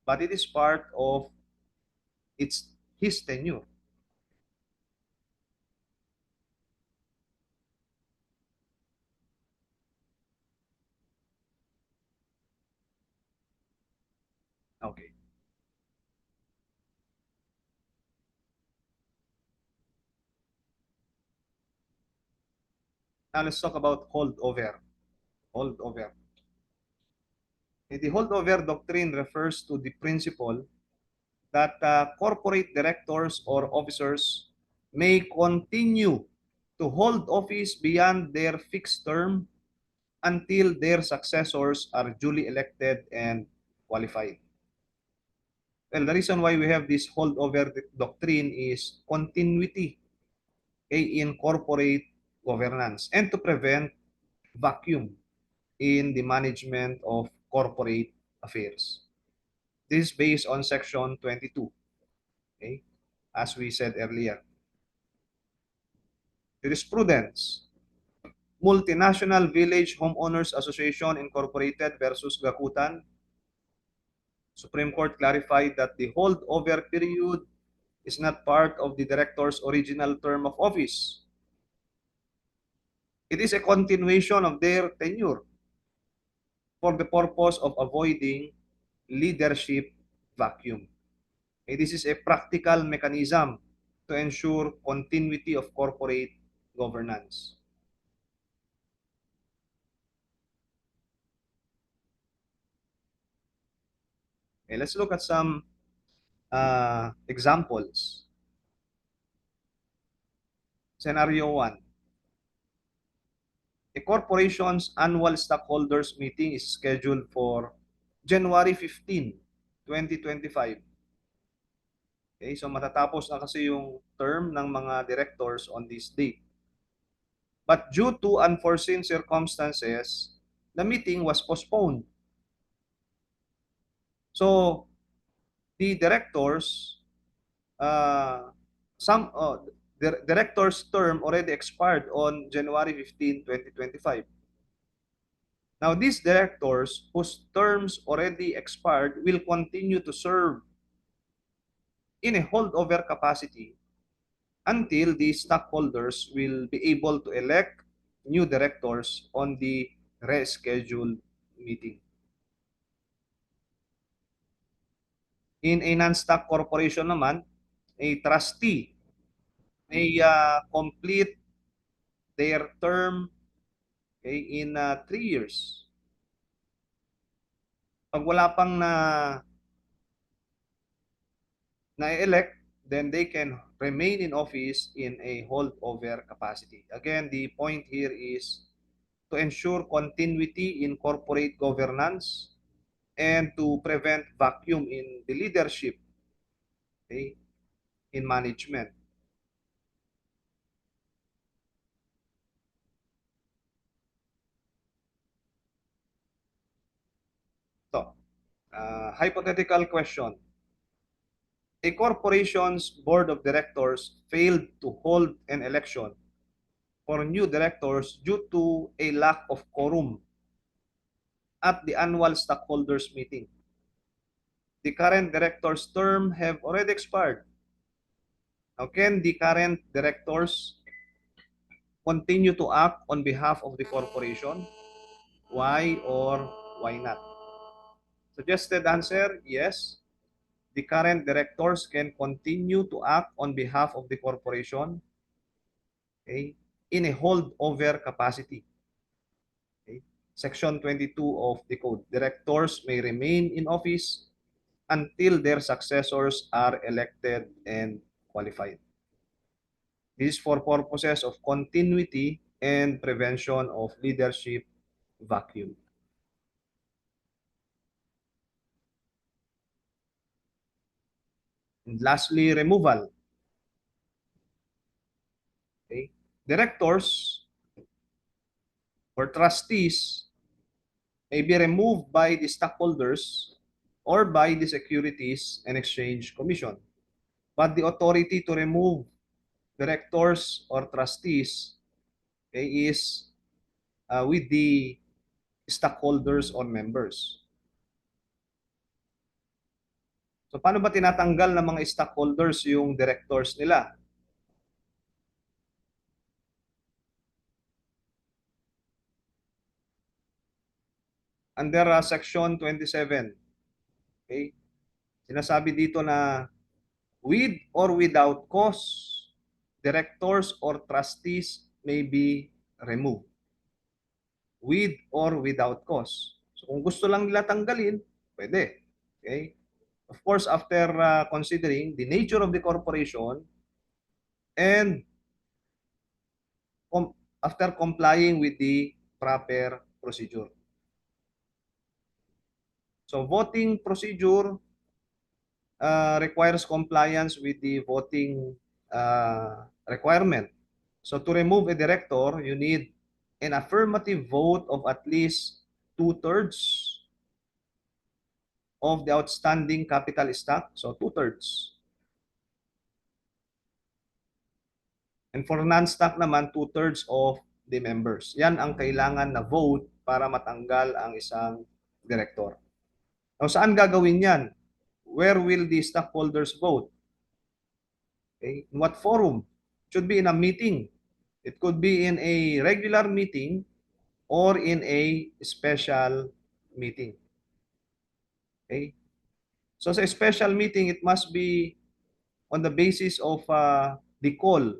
but it is part of his tenure. Okay. Now let's talk about holdover. Holdover. The holdover doctrine refers to the principle that corporate directors or officers may continue to hold office beyond their fixed term until their successors are duly elected and qualified. Well, the reason why we have this holdover doctrine is continuity, in corporate governance and to prevent vacuum in the management of corporate affairs. This is based on Section 22, okay, as we said earlier. Jurisprudence. Multinational Village Homeowners Association Incorporated versus Gakutan. Supreme Court clarified that the holdover period is not part of the director's original term of office. It is a continuation of their tenure for the purpose of avoiding leadership vacuum. This is a practical mechanism to ensure continuity of corporate governance. Okay, let's look at some examples. Scenario 1. A corporation's annual stockholders meeting is scheduled for January 15, 2025. Okay, so matatapos na kasi yung term ng mga directors on this date. But due to unforeseen circumstances, the meeting was postponed. So, the directors, the director's term already expired on January 15, 2025. Now, these directors whose terms already expired will continue to serve in a holdover capacity until the stockholders will be able to elect new directors on the rescheduled meeting. In a non-stock corporation naman, a trustee may complete their term, okay, in 3 years. Pag wala pang na-elect, then they can remain in office in a holdover capacity. Again, the point here is to ensure continuity in corporate governance and to prevent vacuum in the leadership, okay, in management. So, hypothetical question. A corporation's board of directors failed to hold an election for new directors due to a lack of quorum at the annual stockholders meeting. The current director's term have already expired. Now, can the current directors continue to act on behalf of the corporation? Why or why not? Suggested answer, yes. The current directors can continue to act on behalf of the corporation, okay, in a holdover capacity. Okay. Section 22 of the code. Directors may remain in office until their successors are elected and qualified. This is for purposes of continuity and prevention of leadership vacuum. And lastly, removal. Okay. Directors or trustees may be removed by the stockholders or by the Securities and Exchange Commission. But the authority to remove directors or trustees, okay, is with the stockholders or members. So paano ba tinatanggal ng mga stockholders yung directors nila? Under Section 27, okay, sinasabi dito na with or without cause, directors or trustees may be removed. With or without cause. So kung gusto lang nila tanggalin, pwede. Okay? Of course, after considering the nature of the corporation and after complying with the proper procedure. So voting procedure requires compliance with the voting requirement. So to remove a director, you need an affirmative vote of at least two-thirds of the outstanding capital stock. So two-thirds. And for non-stock naman, two-thirds of the members. Yan ang kailangan na vote para matanggal ang isang director. Now, saan gagawin yan? Where will the stockholders vote? Okay. In what forum? Should be in a meeting. It could be in a regular meeting or in a special meeting. Okay. So sa special meeting, it must be on the basis of the call,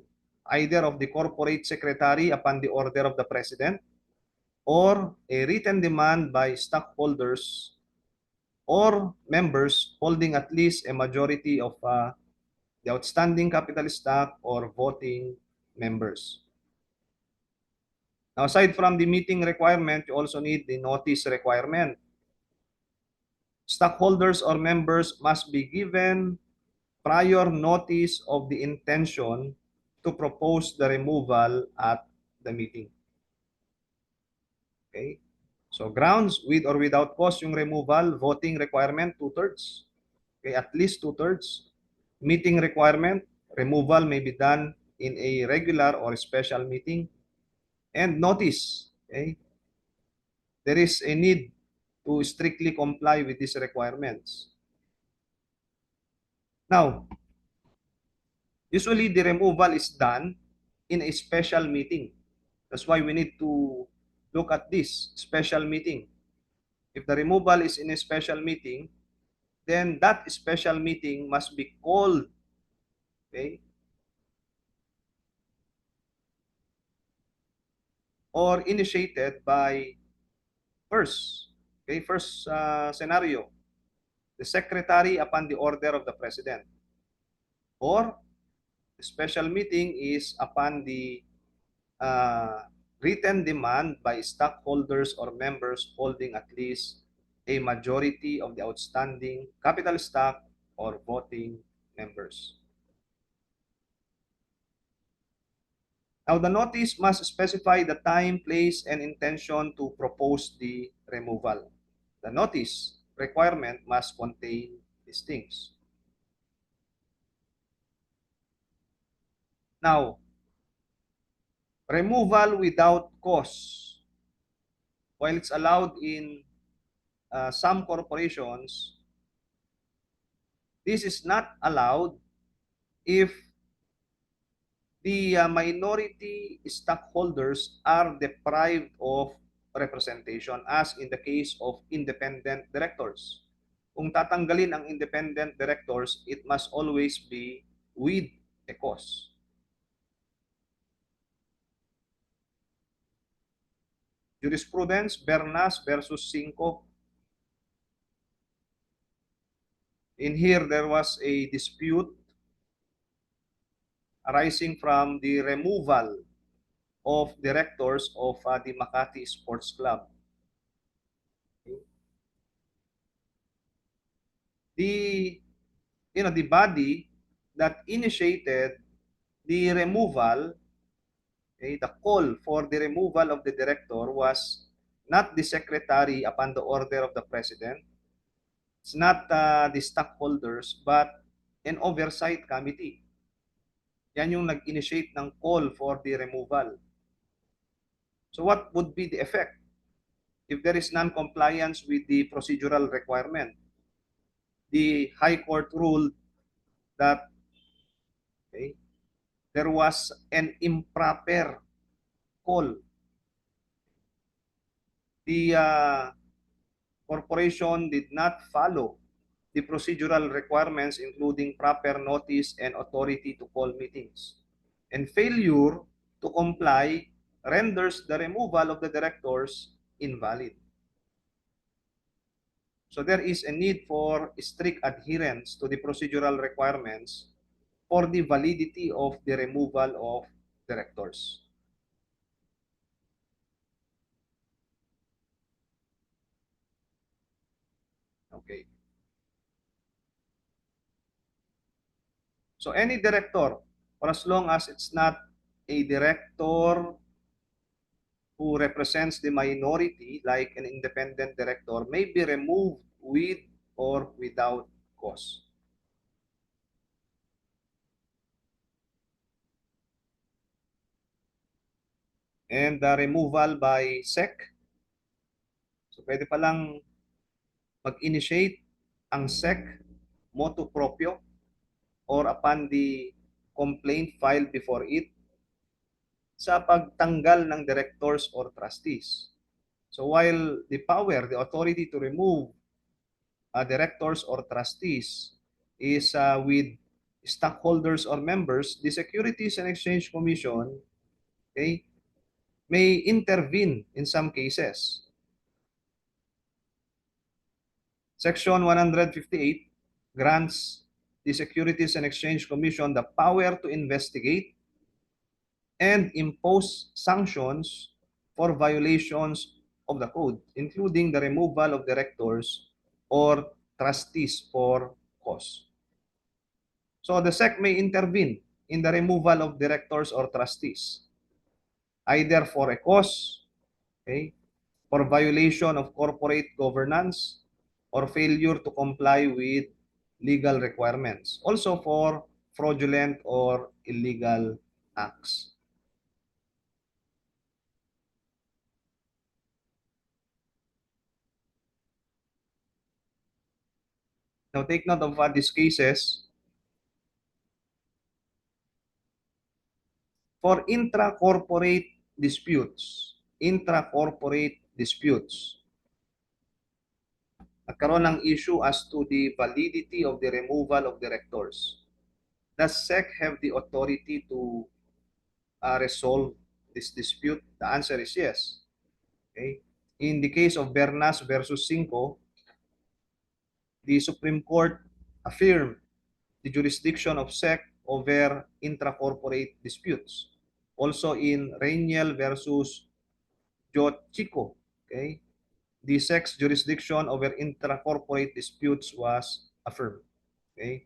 either of the corporate secretary upon the order of the president, or a written demand by stockholders or members holding at least a majority of the outstanding capital stock or voting members. Now, aside from the meeting requirement, you also need the notice requirement. Stockholders or members must be given prior notice of the intention to propose the removal at the meeting. Okay? So grounds, with or without cause yung removal, voting requirement, two-thirds. Okay, at least two-thirds. Meeting requirement, removal may be done in a regular or special meeting. And notice, okay, there is a need to strictly comply with these requirements. Now, usually the removal is done in a special meeting. That's why we need to look at this special meeting. If the removal is in a special meeting, then that special meeting must be called, okay, or initiated by first, okay, first scenario, the secretary upon the order of the president, or the special meeting is upon the written demand by stockholders or members holding at least a majority of the outstanding capital stock or voting members. Now, the notice must specify the time, place, and intention to propose the removal. The notice requirement must contain these things. Now, removal without cause. While it's allowed in some corporations, this is not allowed if the minority stockholders are deprived of representation, as in the case of independent directors. Kung tatanggalin ang independent directors, it must always be with a cause. Jurisprudence, Bernas versus Cinco. In here, there was a dispute arising from the removal of directors of the Makati Sports Club. The the body that initiated the removal, okay, the call for the removal of the director was not the secretary upon the order of the president. It's not the stockholders, but an oversight committee. Yan yung nag-initiate ng call for the removal. So what would be the effect if there is non-compliance with the procedural requirement? The High Court ruled that, okay, there was an improper call. The corporation did not follow the procedural requirements, including proper notice and authority to call meetings. And failure to comply renders the removal of the directors invalid. So there is a need for strict adherence to the procedural requirements for the validity of the removal of directors. Okay. So any director, for as long as it's not a director who represents the minority, like an independent director, may be removed with or without cause. And the removal by SEC, so pwede palang mag-initiate ang SEC motu proprio or upon the complaint filed before it sa pagtanggal ng directors or trustees. So while the power, the authority to remove directors or trustees is with stockholders or members, the Securities and Exchange Commission, okay, may intervene in some cases. Section 158 grants the Securities and Exchange Commission the power to investigate and impose sanctions for violations of the code, including the removal of directors or trustees for cause. So the SEC may intervene in the removal of directors or trustees, either for a cause, okay, for violation of corporate governance, or failure to comply with legal requirements. Also for fraudulent or illegal acts. Now take note of these cases. For intra-corporate disputes, nagkaroon ng issue as to the validity of the removal of directors. Does SEC have the authority to resolve this dispute? The answer is yes. Okay. In the case of Bernas versus Cinco, the Supreme Court affirmed the jurisdiction of SEC over intra-corporate disputes. Also in Reiniel versus Jochico, okay, the SEC's jurisdiction over intra-corporate disputes was affirmed. Okay?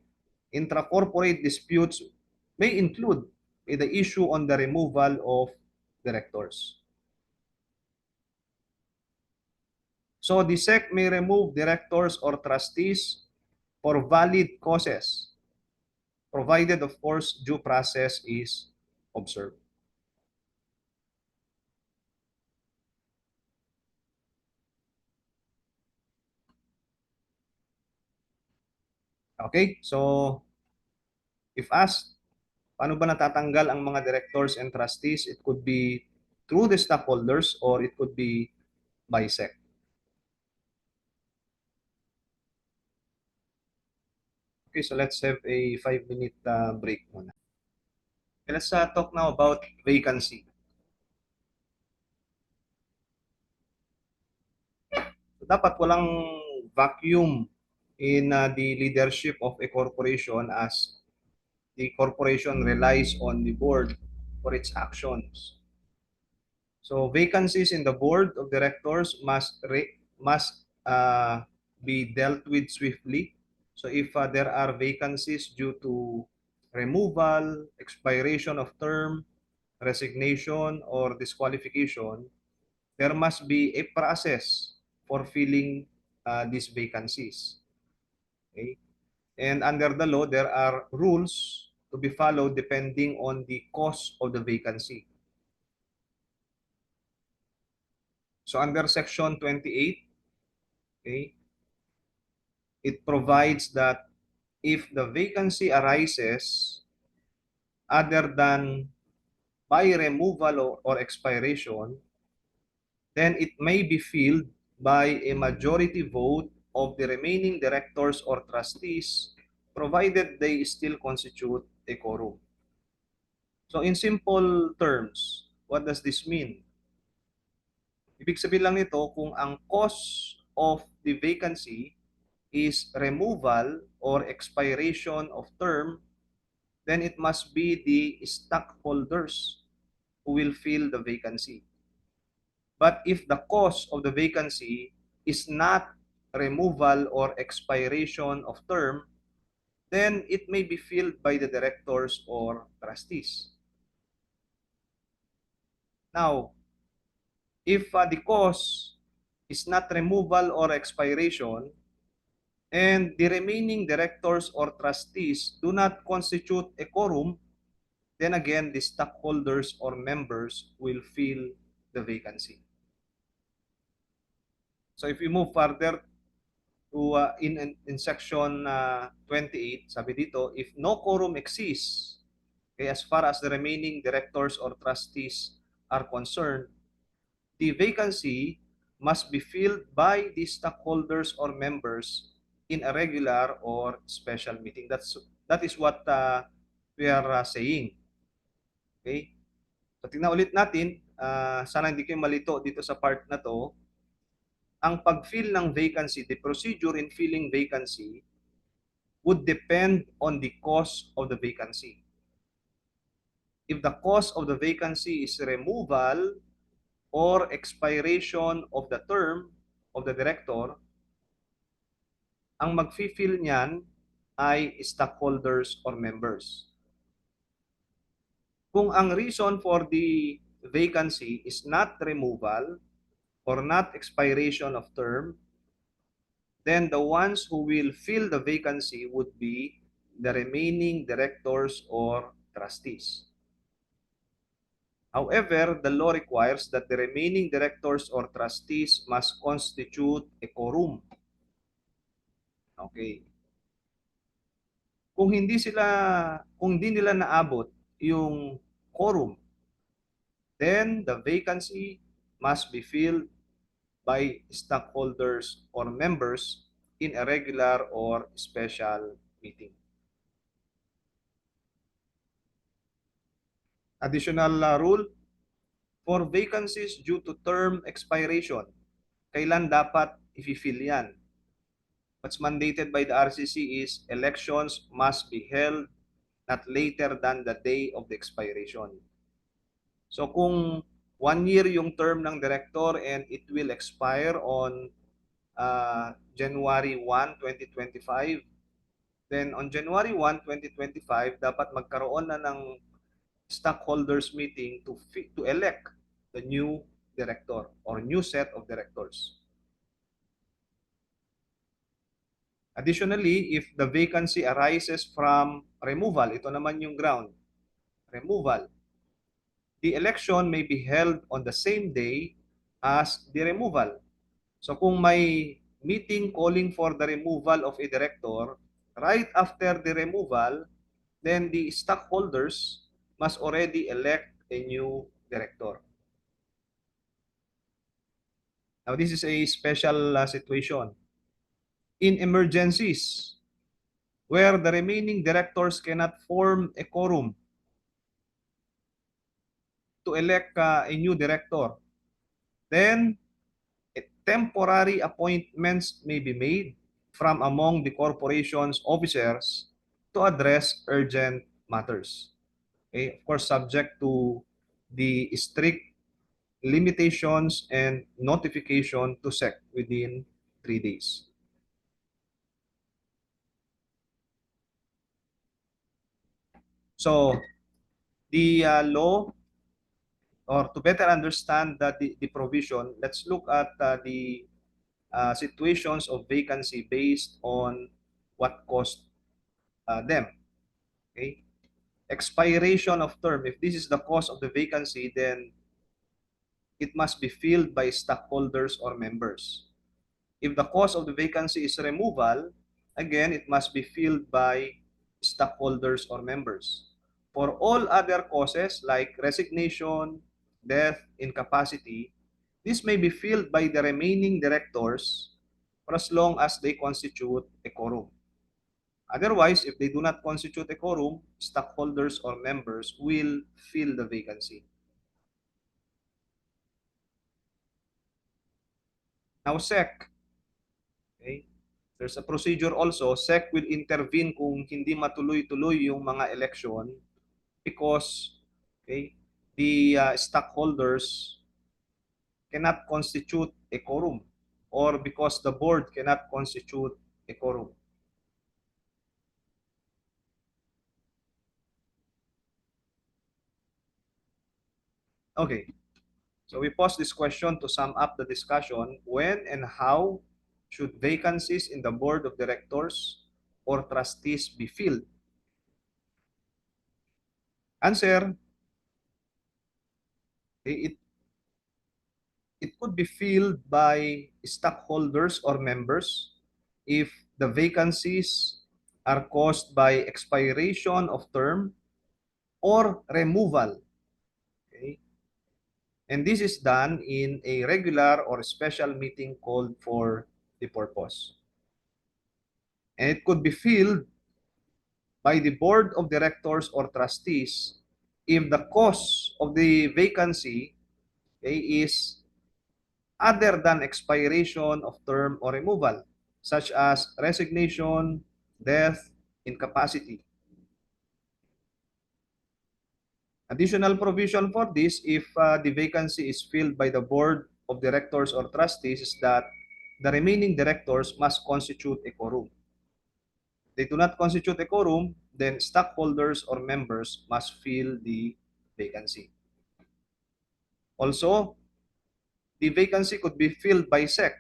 Intra-corporate disputes may include the issue on the removal of directors. So the SEC may remove directors or trustees for valid causes, provided of course due process is observed. Okay, so if asked, paano ba natatanggal ang mga directors and trustees? It could be through the stockholders or it could be by SEC. Okay, so let's have a 5-minute break muna. Okay, let's talk now about vacancy. So, dapat walang vacuum in the leadership of a corporation as the corporation relies on the board for its actions. So vacancies in the board of directors must be dealt with swiftly. So if there are vacancies due to removal, expiration of term, resignation, or disqualification, there must be a process for filling these vacancies. Okay? And under the law, there are rules to be followed depending on the cause of the vacancy. So under Section 28, okay, it provides that if the vacancy arises other than by removal or expiration, then it may be filled by a majority vote of the remaining directors or trustees, provided they still constitute a quorum. So in simple terms, what does this mean? Ibig sabihin lang nito, kung ang cause of the vacancy is removal or expiration of term, then it must be the stockholders who will fill the vacancy. But if the cause of the vacancy is not removal or expiration of term, then it may be filled by the directors or trustees. Now, if the cause is not removal or expiration, and the remaining directors or trustees do not constitute a quorum, then again, the stockholders or members will fill the vacancy. So if we move further to in section 28, sabi dito, if no quorum exists, okay, as far as the remaining directors or trustees are concerned, the vacancy must be filled by the stockholders or members in a regular or special meeting. That is what we are saying. Okay? So tingnan ulit natin, sana hindi kayo malito dito sa part na to. Ang pag-fill ng vacancy, the procedure in filling vacancy would depend on the cause of the vacancy. If the cause of the vacancy is removal or expiration of the term of the director, ang mag-fill niyan ay stockholders or members. Kung ang reason for the vacancy is not removal or not expiration of term, then the ones who will fill the vacancy would be the remaining directors or trustees. However, the law requires that the remaining directors or trustees must constitute a quorum. Okay. Kung hindi nila naabot yung quorum, then the vacancy must be filled by stockholders or members in a regular or special meeting. Additional rule, for vacancies due to term expiration, kailan dapat i-fill yan? What's mandated by the RCC is elections must be held not later than the day of the expiration. So kung 1 year yung term ng director and it will expire on January 1, 2025, then on January 1, 2025, dapat magkaroon na ng stockholders meeting to elect the new director or new set of directors. Additionally, if the vacancy arises from removal, ito naman yung ground, removal, the election may be held on the same day as the removal. So kung may meeting calling for the removal of a director, right after the removal, then the stockholders must already elect a new director. Now, this is a special situation. In emergencies, where the remaining directors cannot form a quorum to elect a new director, then temporary appointments may be made from among the corporation's officers to address urgent matters. Okay? Of course, subject to the strict limitations and notification to SEC within 3 days. So, the law, or to better understand the provision, let's look at the situations of vacancy based on what caused them. Okay? Expiration of term. If this is the cause of the vacancy, then it must be filled by stockholders or members. If the cause of the vacancy is removal, again, it must be filled by stockholders or members. For all other causes like resignation, death, incapacity, this may be filled by the remaining directors for as long as they constitute a quorum. Otherwise, if they do not constitute a quorum, stockholders or members will fill the vacancy. Now, SEC, okay, There's a procedure also. SEC will intervene kung hindi matuloy-tuloy yung mga election because okay, the stockholders cannot constitute a quorum or because the board cannot constitute a quorum. Okay, so we pause this question to sum up the discussion. When and how should vacancies in the board of directors or trustees be filled? Answer, it, it could be filled by stockholders or members if the vacancies are caused by expiration of term or removal. Okay? And this is done in a regular or special meeting called for the purpose. And it could be filled by the board of directors or trustees if the cause of the vacancy, okay, is other than expiration of term or removal, such as resignation, death, incapacity. Additional provision for this, if the vacancy is filled by the board of directors or trustees, is that the remaining directors must constitute a quorum. If they do not constitute a quorum, then stockholders or members must fill the vacancy. Also, the vacancy could be filled by SEC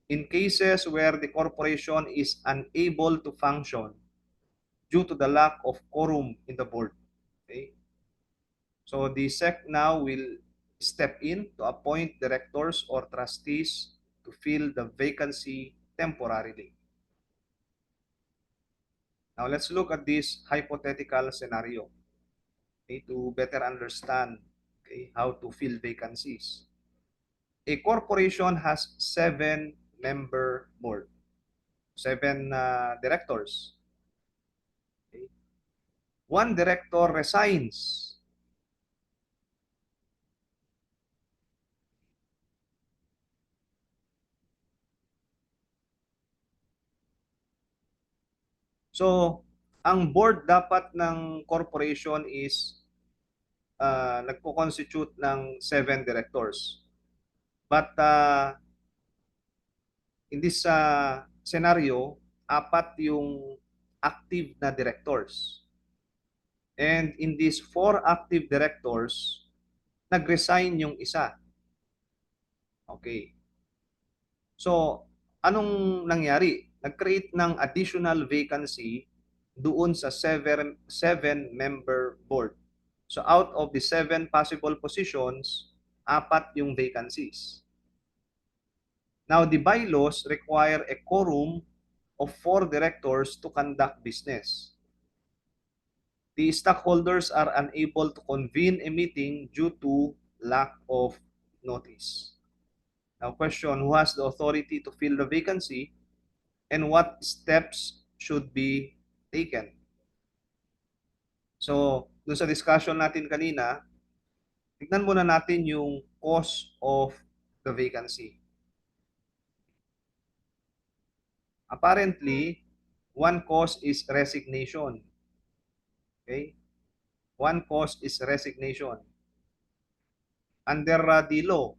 in cases where the corporation is unable to function due to the lack of quorum in the board. Okay? So the SEC now will step in to appoint directors or trustees to fill the vacancy temporarily. Now let's look at this hypothetical scenario, okay, to better understand, okay, how to fill vacancies. A corporation has 7-member board, 7 directors. Okay. One director resigns. So, ang board dapat ng corporation is nagko-constitute ng 7 directors. But in this scenario, 4 yung active na directors. And in these 4 active directors, nag-resign yung isa. Okay. So, anong nangyari? Nag-create ng additional vacancy doon sa 7-member board. So, out of the 7 possible positions, 4 yung vacancies. Now, the bylaws require a quorum of 4 directors to conduct business. The stockholders are unable to convene a meeting due to lack of notice. Now, question, who has the authority to fill the vacancy and what steps should be taken? So, dun sa discussion natin kanina, tignan muna natin yung cause of the vacancy. Apparently, one cause is resignation. Okay? One cause is resignation. Under the law,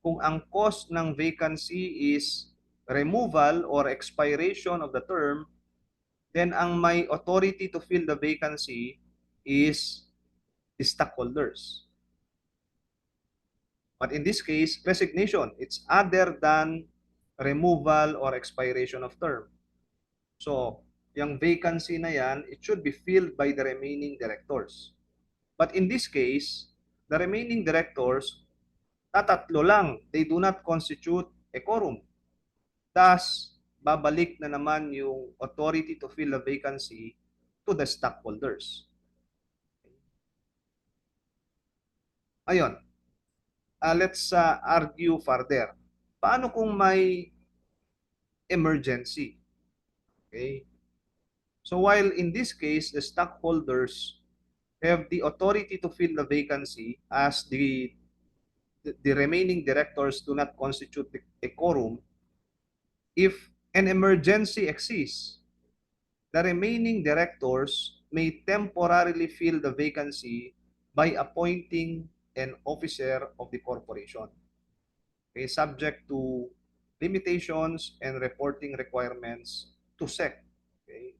kung ang cause ng vacancy is removal or expiration of the term, then ang may authority to fill the vacancy is the stockholders. But in this case, resignation, it's other than removal or expiration of term. So, yung vacancy na yan, it should be filled by the remaining directors. But in this case, the remaining directors, tatatlo lang. They do not constitute a quorum. Thus, babalik na naman yung authority to fill the vacancy to the stockholders. Ayun. Let's argue further. Paano kung may emergency? Okay. So while in this case, the stockholders have the authority to fill the vacancy as the remaining directors do not constitute a quorum, if an emergency exists, the remaining directors may temporarily fill the vacancy by appointing an officer of the corporation, okay, subject to limitations and reporting requirements to SEC. Okay?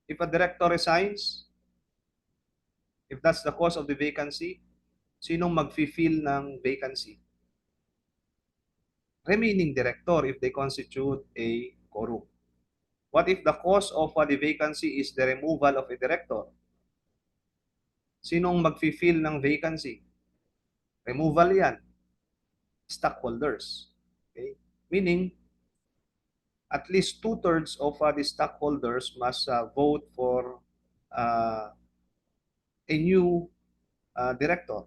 If a director resigns, if that's the cause of the vacancy, sinong mag-fill ng vacancy? Remaining director if they constitute a quorum. What if the cause of the vacancy is the removal of a director? Sinong mag-fill ng vacancy? Removal yan. Stockholders. Okay? Meaning, at least two-thirds of the stockholders must vote for a new director.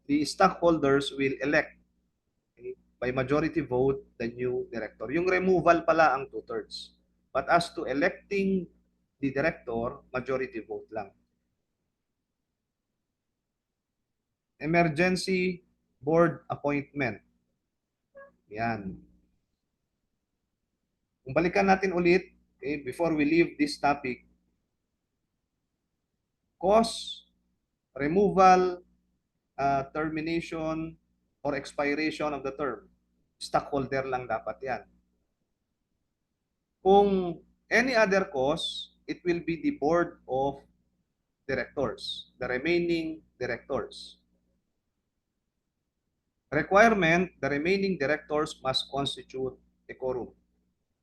The stockholders will elect, okay, by majority vote the new director. Yung removal pala ang two-thirds. But as to electing the director, majority vote lang. Emergency board appointment. Yan. Kung balikan natin ulit, okay, before we leave this topic, cause, removal, termination, or expiration of the term. Stockholder lang dapat yan. Kung any other cause, it will be the board of directors, the remaining directors. Requirement, the remaining directors must constitute a quorum.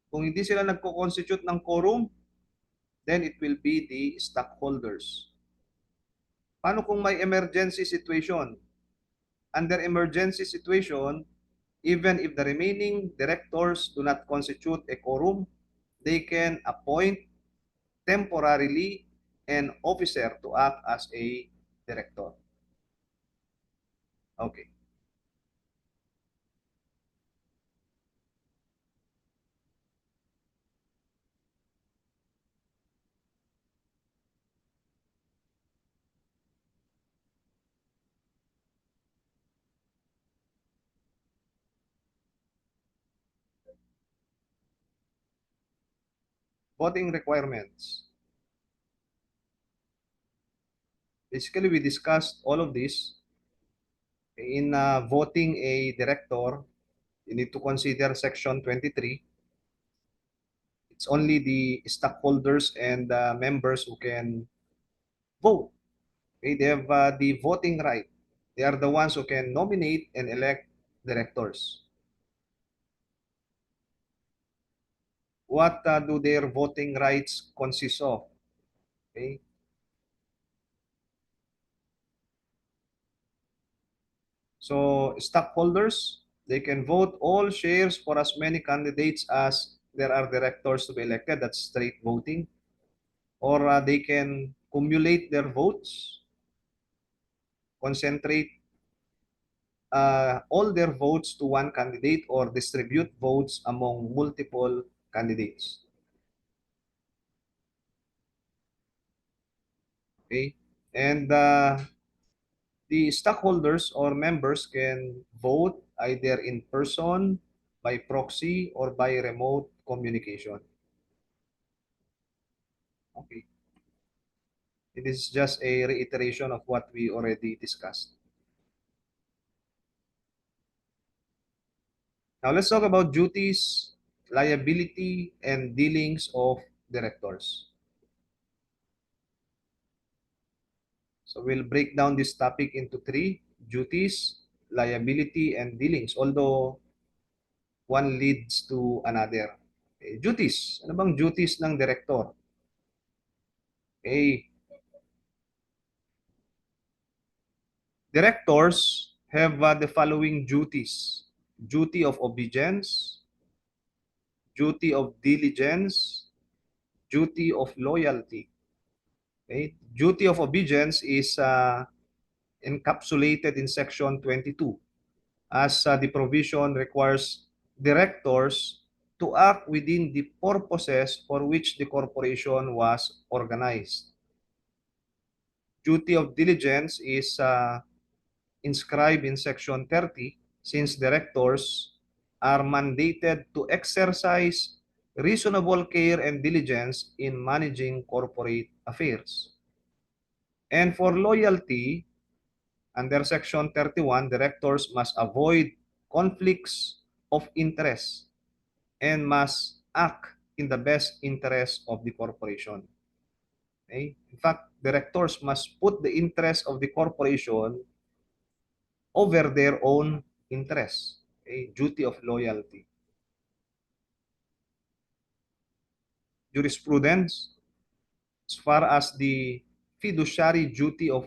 Kung hindi sila nagko-constitute ng quorum, then it will be the stockholders. Paano kung may emergency situation? Under emergency situation, even if the remaining directors do not constitute a quorum, they can appoint temporarily an officer to act as a director. Okay. Voting requirements. Basically, we discussed all of this. In voting a director, you need to consider Section 23. It's only the stockholders and members who can vote. Okay, they have the voting right. They are the ones who can nominate and elect directors. What do their voting rights consist of? Okay. So stockholders, they can vote all shares for as many candidates as there are directors to be elected. That's straight voting. Or they can cumulate their votes, concentrate all their votes to one candidate, or distribute votes among multiple candidates. Okay? And the stockholders or members can vote either in person, by proxy, or by remote communication. Okay. It is just a reiteration of what we already discussed. Now let's talk about duties, liability, and dealings of directors. So we'll break down this topic into three: duties, liability, and dealings, although one leads to another. Okay, duties. Ano bang duties ng director? Okay. Directors have the following duties: duty of obedience, duty of diligence, duty of loyalty. Okay? Duty of obedience is encapsulated in Section 22, as the provision requires directors to act within the purposes for which the corporation was organized. Duty of diligence is inscribed in Section 30 since directors are mandated to exercise reasonable care and diligence in managing corporate affairs. And for loyalty, under Section 31, directors must avoid conflicts of interest and must act in the best interest of the corporation. Okay? In fact, directors must put the interest of the corporation over their own interests. Okay? Duty of loyalty. Jurisprudence, as far as the fiduciary duty of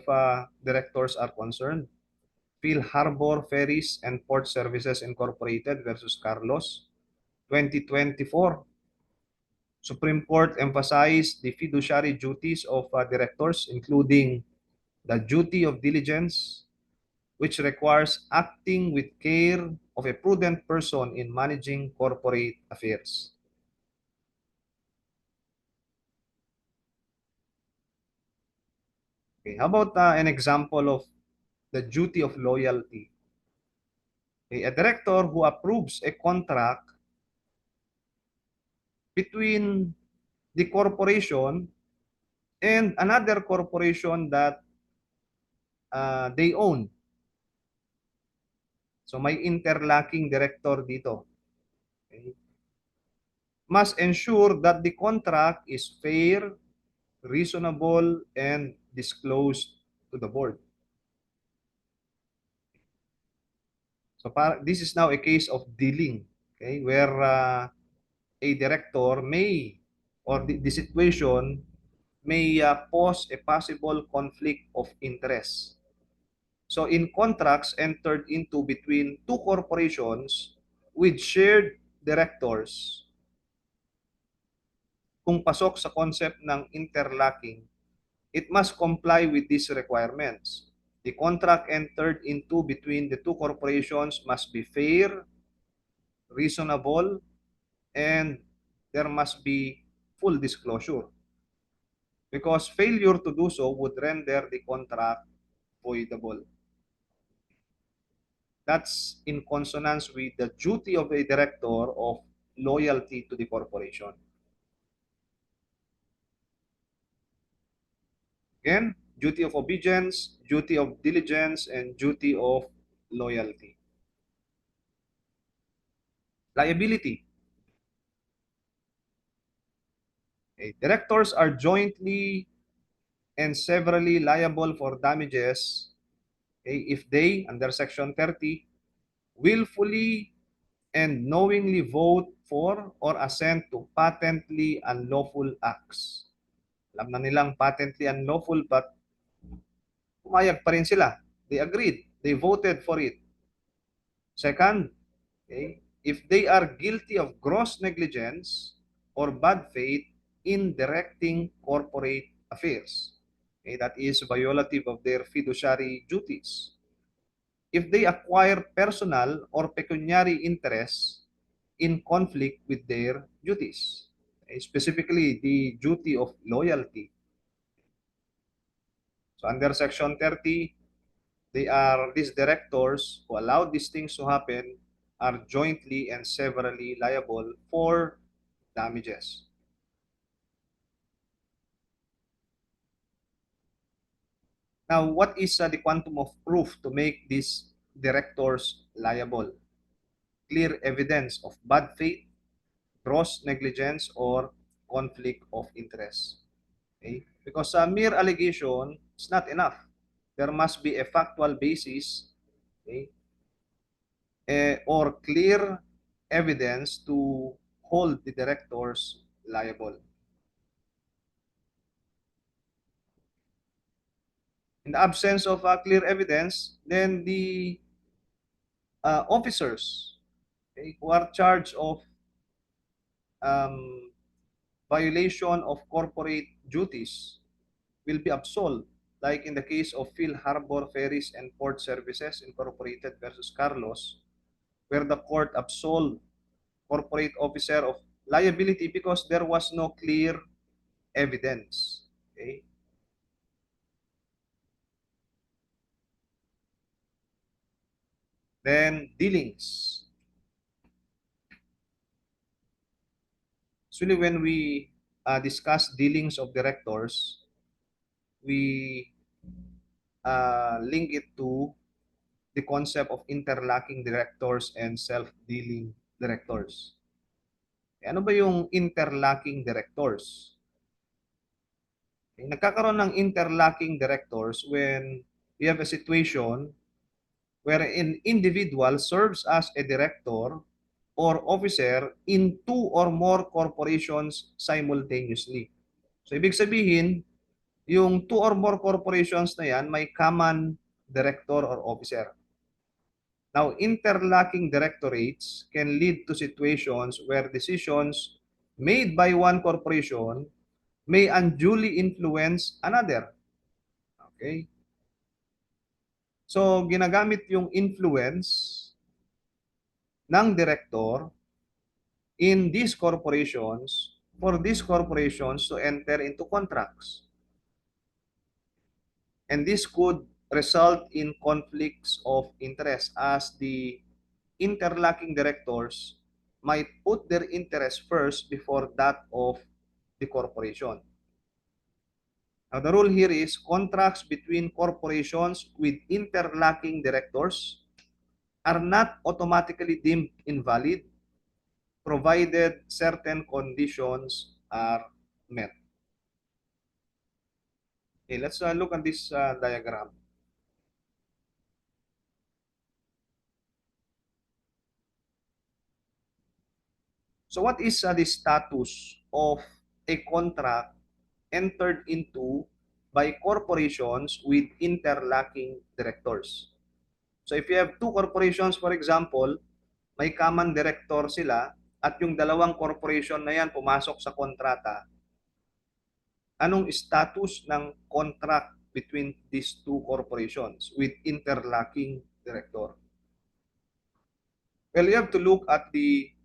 directors are concerned, Phil Harbor Ferries and Port Services Incorporated versus Carlos, 2024. Supreme Court emphasized the fiduciary duties of directors, including the duty of diligence, which requires acting with care of a prudent person in managing corporate affairs. Okay, how about an example of the duty of loyalty? Okay, a director who approves a contract between the corporation and another corporation that they own. So may interlocking director dito. Okay? Must ensure that the contract is fair, reasonable, and disclosed to the board. So this is now a case of dealing, okay, where a director may, or the situation may pose a possible conflict of interest. So in contracts entered into between two corporations with shared directors, kung pasok sa concept ng interlocking, it must comply with these requirements. The contract entered into between the two corporations must be fair, reasonable, and there must be full disclosure. Because failure to do so would render the contract voidable. That's in consonance with the duty of a director of loyalty to the corporation. Again, duty of obedience, duty of diligence, and duty of loyalty. Liability. Okay. Directors are jointly and severally liable for damages, okay, if they, under Section 30, willfully and knowingly vote for or assent to patently unlawful acts. Alam na nilang patently unlawful but pumayag pa rin sila. They agreed. They voted for it. Second, okay, if they are guilty of gross negligence or bad faith in directing corporate affairs, okay, that is violative of their fiduciary duties. If they acquire personal or pecuniary interests in conflict with their duties, okay, specifically the duty of loyalty. So under Section 30, these directors who allowed these things to happen are jointly and severally liable for damages. Now, what is the quantum of proof to make these directors liable? Clear evidence of bad faith, gross negligence, or conflict of interest. Okay? Because a mere allegation is not enough. There must be a factual basis, okay, or clear evidence to hold the directors liable. In the absence of clear evidence, then the officers, okay, who are charged of um, violation of corporate duties will be absolved, like in the case of Phil Harbor Ferries and Port Services Incorporated versus Carlos, where the court absolved corporate officer of liability because there was no clear evidence. Okay? Then dealings. Usually when we discuss dealings of directors, we link it to the concept of interlocking directors and self-dealing directors. Ano ba yung interlocking directors? Nagkakaroon ng interlocking directors when we have a situation where an individual serves as a director or officer in two or more corporations simultaneously. So, ibig sabihin, yung two or more corporations na yan, may common director or officer. Now, interlocking directorates can lead to situations where decisions made by one corporation may unduly influence another. Okay? So, ginagamit yung influence ng director in these corporations for these corporations to enter into contracts. And this could result in conflicts of interest as the interlocking directors might put their interest first before that of the corporation. Now, the rule here is contracts between corporations with interlocking directors are not automatically deemed invalid provided certain conditions are met. Okay, let's look at this diagram. So what is the status of a contract entered into by corporations with interlocking directors? So if you have two corporations, for example, may common director sila at yung dalawang corporation na yan pumasok sa kontrata, anong status ng contract between these two corporations with interlocking director? Well, you have to look at the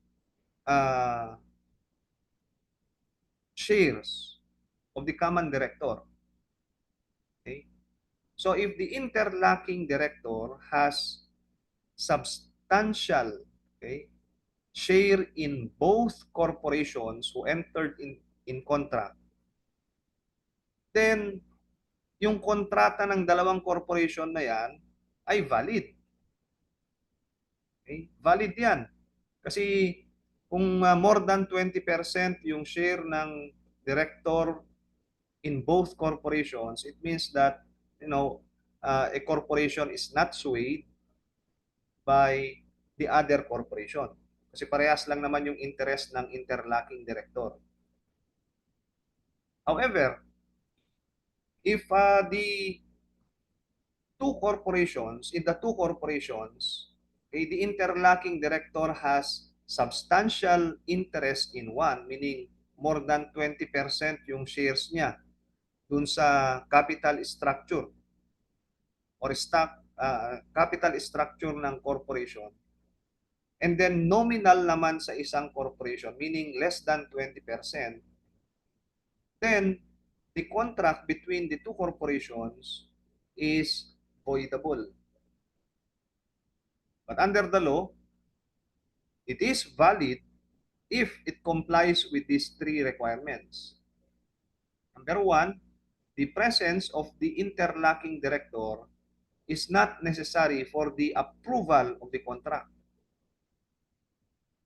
uh, shares of the common director. Okay? So if the interlocking director has substantial, okay, share in both corporations who entered in contract, then yung kontrata ng dalawang corporation na yan ay valid. Okay? Valid yan. Kasi kung more than 20% yung share ng director in both corporations, it means that, a corporation is not swayed by the other corporation. Kasi parehas lang naman yung interest ng interlocking director. However, if in the two corporations, okay, the interlocking director has substantial interest in one, meaning more than 20% yung shares niya dun sa capital structure or capital structure ng corporation. And then nominal naman sa isang corporation, meaning less than 20%, then the contract between the two corporations is voidable. But under the law, it is valid if it complies with these three requirements. Number one, the presence of the interlocking director is not necessary for the approval of the contract.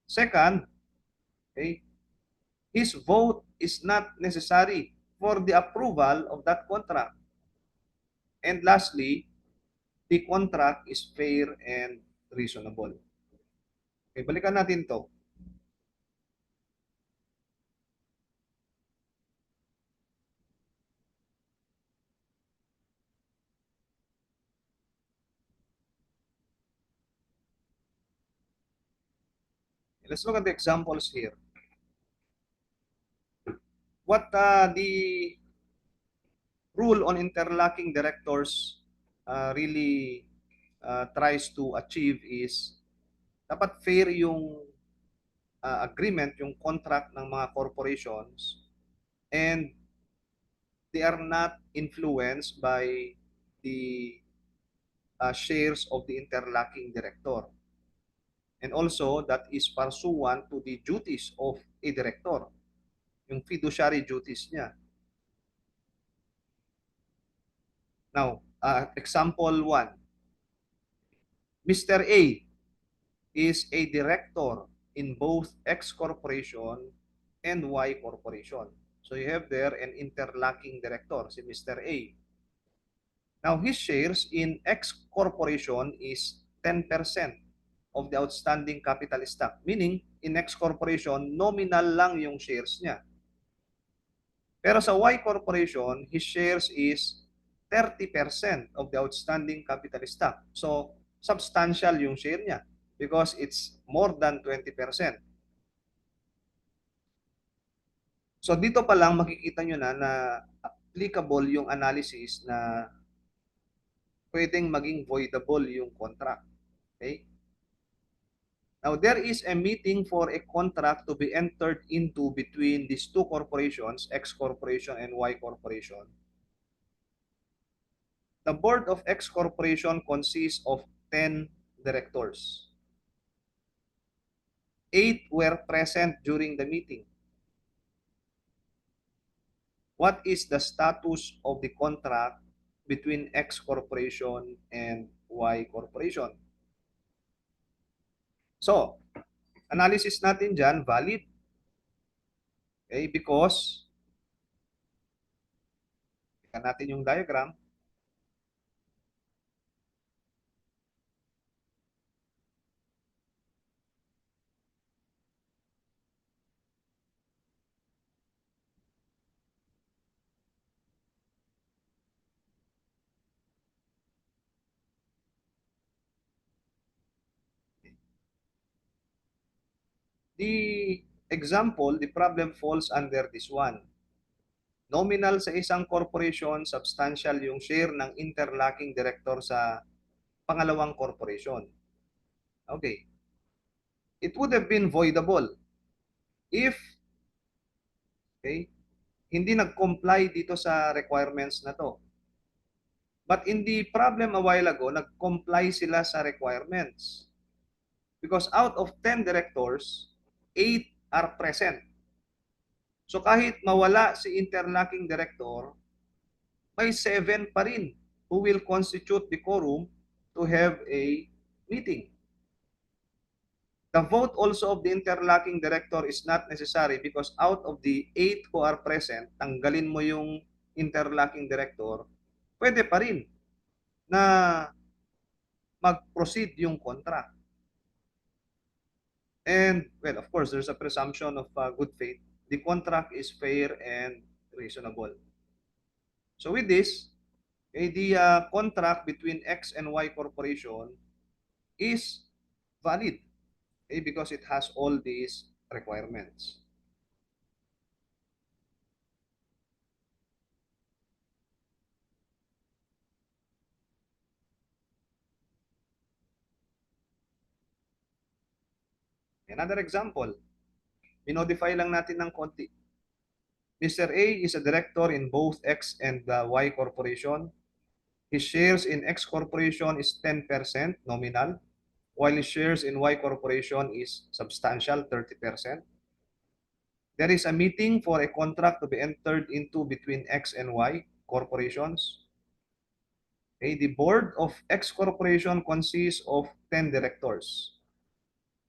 Second, okay, his vote is not necessary for the approval of that contract. And lastly, the contract is fair and reasonable. Okay, balikan natin to. Let's look at the examples here. What the rule on interlocking directors really tries to achieve is dapat fair yung agreement, yung contract ng mga corporations, and they are not influenced by the shares of the interlocking director. And also, that is pursuant to the duties of a director, yung fiduciary duties niya. Now, example 1, Mr. A is a director in both X corporation and Y corporation. So you have there an interlocking director, si Mr. A. Now, his shares in X corporation is 10% of the outstanding capital stock. Meaning, in X corporation, nominal lang yung shares niya. Pero sa Y corporation, his shares is 30% of the outstanding capital stock. So, substantial yung share niya because it's more than 20%. So, dito pa lang makikita nyo na applicable yung analysis na pwedeng maging voidable yung contract. Okay? Now, there is a meeting for a contract to be entered into between these two corporations, X corporation and Y corporation. The board of X corporation consists of 10 directors. 8 were present during the meeting. What is the status of the contract between X corporation and Y corporation? So, analysis natin dyan, valid. Okay, because, tingnan natin yung diagram. The example, the problem falls under this one. Nominal sa isang corporation, substantial yung share ng interlocking director sa pangalawang corporation. Okay. It would have been voidable if, okay, hindi nag-comply dito sa requirements na to. But in the problem a while ago, nag-comply sila sa requirements. Because out of 10 directors, 8 are present. So kahit mawala si interlocking director, may 7 pa rin who will constitute the quorum to have a meeting. The vote also of the interlocking director is not necessary because out of the 8 who are present, tanggalin mo yung interlocking director, pwede pa rin na mag-proceed yung contract. And, well, of course, there's a presumption of good faith. The contract is fair and reasonable. So with this, the contract between X and Y corporation is valid because it has all these requirements. Another example, minodify lang natin ng konti. Mr. A is a director in both X and Y corporation. His shares in X corporation is 10% nominal, while his shares in Y corporation is substantial, 30%. There is a meeting for a contract to be entered into between X and Y corporations. Okay, the board of X corporation consists of 10 directors.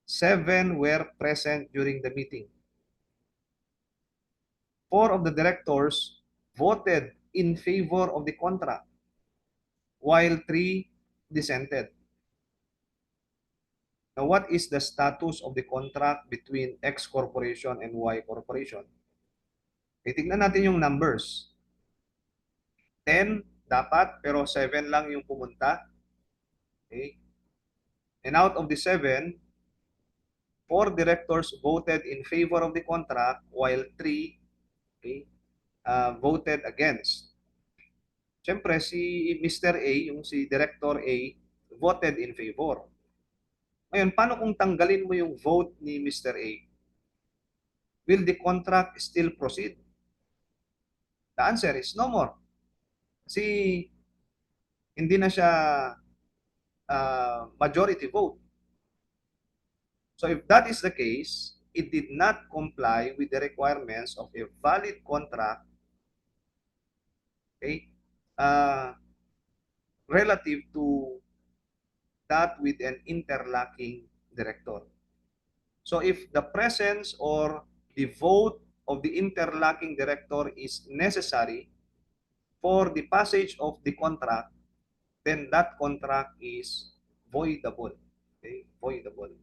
7 were present during the meeting. 4 of the directors voted in favor of the contract, while 3 dissented. Now, what is the status of the contract between X corporation and Y corporation? Titignan natin yung numbers. 10 dapat, pero 7 lang yung pumunta. Okay? And out of the 7, 4 directors voted in favor of the contract, while 3, okay, voted against. Siyempre, si Mr. A, yung si Director A, voted in favor. Ngayon, paano kung tanggalin mo yung vote ni Mr. A? will the contract still proceed? The answer is no more. Kasi hindi na siya majority vote. So if that is the case, it did not comply with the requirements of a valid contract, okay, relative to that with an interlocking director. So if the presence or the vote of the interlocking director is necessary for the passage of the contract, then that contract is voidable. Okay, voidable.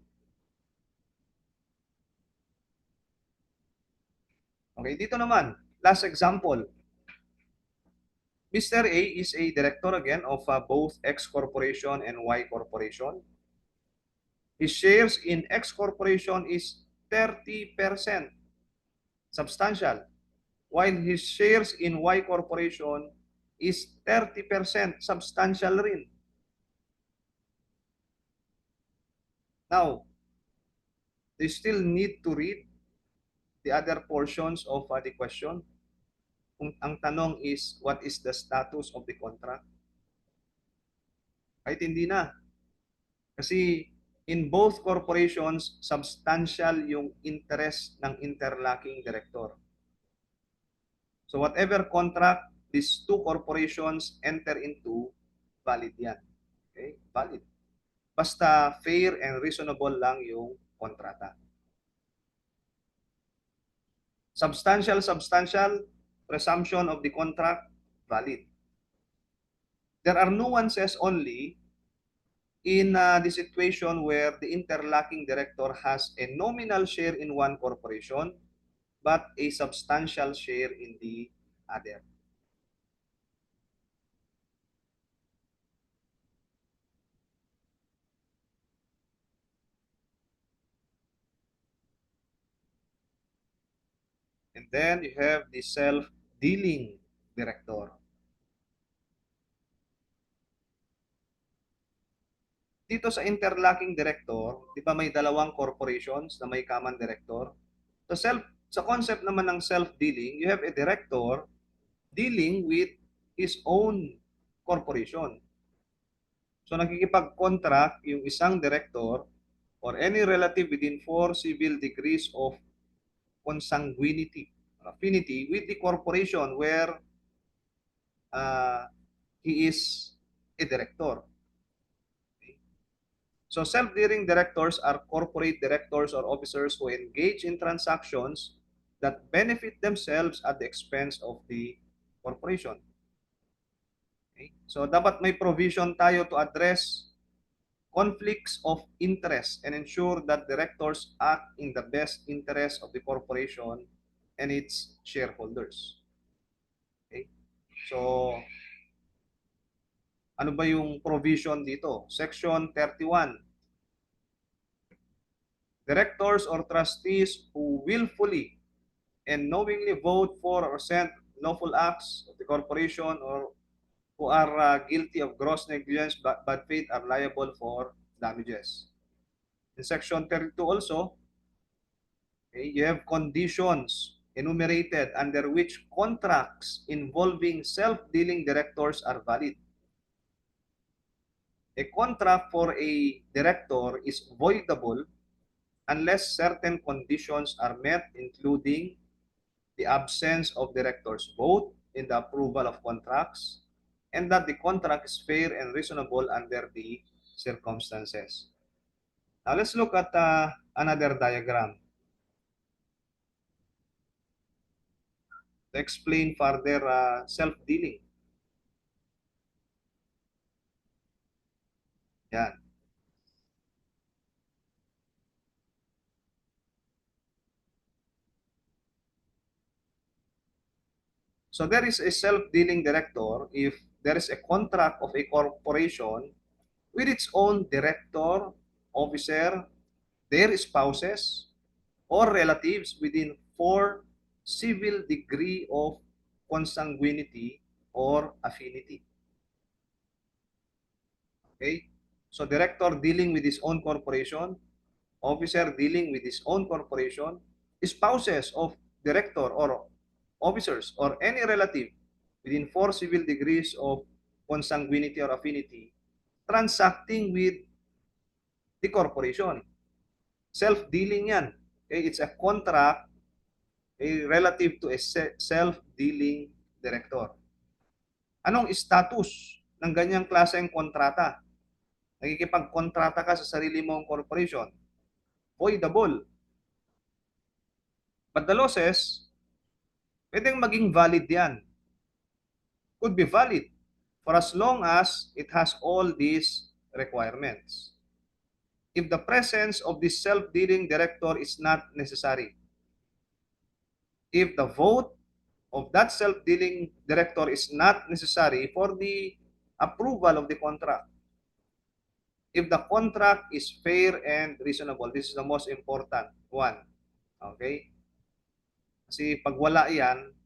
Okay, dito naman, last example. Mr. A is a director again of both X Corporation and Y Corporation. His shares in X Corporation is 30%, substantial, while his shares in Y Corporation is 30%, substantial rin. Now, they still need to read the other portions of the question. Kung ang tanong is, what is the status of the contract? Kahit hindi na. Kasi in both corporations, substantial yung interest ng interlocking director. So whatever contract these two corporations enter into, valid yan. Okay? Valid. Basta fair and reasonable lang yung kontrata. Substantial, presumption of the contract, valid. There are nuances only in the situation where the interlocking director has a nominal share in one corporation but a substantial share in the other. And then you have the self-dealing director. Dito sa interlocking director, di ba may dalawang corporations na may common director? So sa concept naman ng self-dealing, you have a director dealing with his own corporation. So nakikipag-contract yung isang director or any relative within 4 civil degrees of consanguinity, affinity with the corporation where uh, he is a director. Okay? So self-dealing directors are corporate directors or officers who engage in transactions that benefit themselves at the expense of the corporation. Okay? So dapat may provision tayo to address conflicts of interest and ensure that directors act in the best interest of the corporation and its shareholders. Okay? So, ano ba yung provision dito? Section 31. Directors or trustees who willfully and knowingly vote for or send lawful acts of the corporation or who are guilty of gross negligence, bad faith are liable for damages. In Section 32 also, okay, you have conditions enumerated under which contracts involving self-dealing directors are valid. A contract for a director is voidable unless certain conditions are met, including the absence of director's vote in the approval of contracts, and that the contract is fair and reasonable under the circumstances. Now let's look at another diagram to explain further self-dealing. Yan. So there is a self-dealing director if there is a contract of a corporation with its own director, officer, their spouses, or relatives within 4 civil degree of consanguinity or affinity. Okay? So director dealing with his own corporation, officer dealing with his own corporation, spouses of director or officers or any relative within 4 civil degrees of consanguinity or affinity transacting with the corporation. Self-dealing yan. Okay? It's a contract relative to a self-dealing director. Anong status ng ganyang klaseng kontrata? Nakikipagkontrata ka sa sarili mong corporation. Voidable. But the law says, pwedeng maging valid yan. Could be valid for as long as it has all these requirements. If the presence of this self-dealing director is not necessary, if the vote of that self-dealing director is not necessary for the approval of the contract, if the contract is fair and reasonable, this is the most important one. Okay? Kasi pag wala yan,